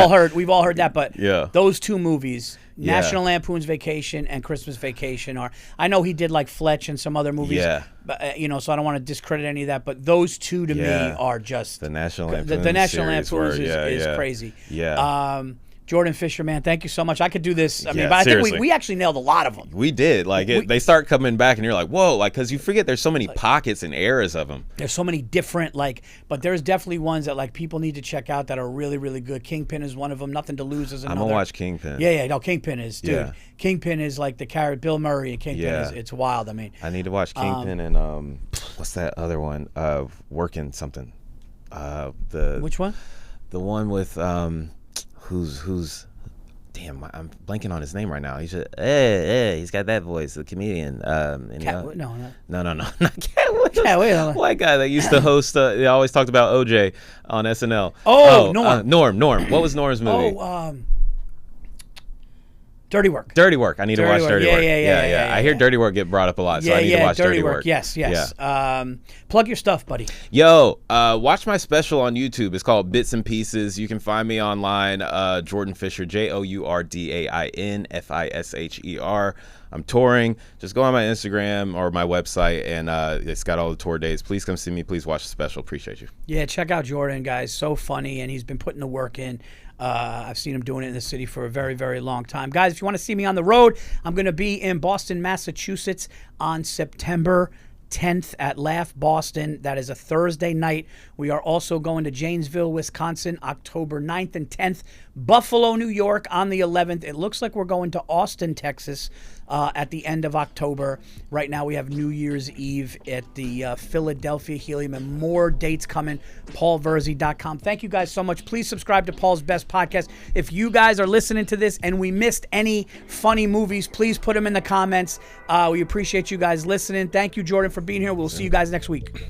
all heard that. But those two movies. National Lampoon's Vacation and Christmas Vacation are. I know he did like Fletch and some other movies. Yeah. But you know, so I don't want to discredit any of that. But those two to me are just the National Lampoon's. The National Lampoon's is crazy. Yeah. Jourdain Fisher, man, thank you so much. I could do this. I mean, but I think we actually nailed a lot of them. We did. Like they start coming back, and you're like, whoa, like because you forget there's so many pockets and eras of them. There's so many different but there's definitely ones that like people need to check out that are really, really good. Kingpin is one of them. Nothing to Lose is another. I'm gonna watch Kingpin. Yeah, no, Kingpin is, dude. Yeah. Kingpin is like the character Bill Murray, and Kingpin is, it's wild. I mean, I need to watch Kingpin and what's that other one? Working something. Which one? The one with who's. Damn, I'm blanking on his name right now. He's he's got that voice, the comedian. No, not Cat Williams. Cat Williams. White guy that used to host. They always talked about OJ on SNL. Norm. Norm. What was Norm's movie? Dirty Work. Dirty Work. I need to watch Dirty Work. Yeah. I hear Dirty Work get brought up a lot, so I need to watch Dirty Work. Yes. Plug your stuff, buddy. Yo, watch my special on YouTube. It's called Bits and Pieces. You can find me online, Jourdain Fisher, Jourdain Fisher. I'm touring. Just go on my Instagram or my website, and it's got all the tour dates. Please come see me. Please watch the special. Appreciate you. Yeah, check out Jourdain, guys. So funny, and he's been putting the work in. I've seen him doing it in the city for a very, very long time. Guys, if you want to see me on the road, I'm going to be in Boston, Massachusetts on September 10th at Laugh Boston. That is a Thursday night. We are also going to Janesville, Wisconsin, October 9th and 10th. Buffalo, New York on the 11th. It looks like we're going to Austin, Texas at the end of October. Right now we have New Year's Eve at the Philadelphia Helium, and more dates coming. PaulVirzi.com. Thank you guys so much. Please subscribe to Paul's Best Podcast. If you guys are listening to this and we missed any funny movies, please put them in the comments. We appreciate you guys listening. Thank you, Jourdain, for being here. We'll see you guys next week.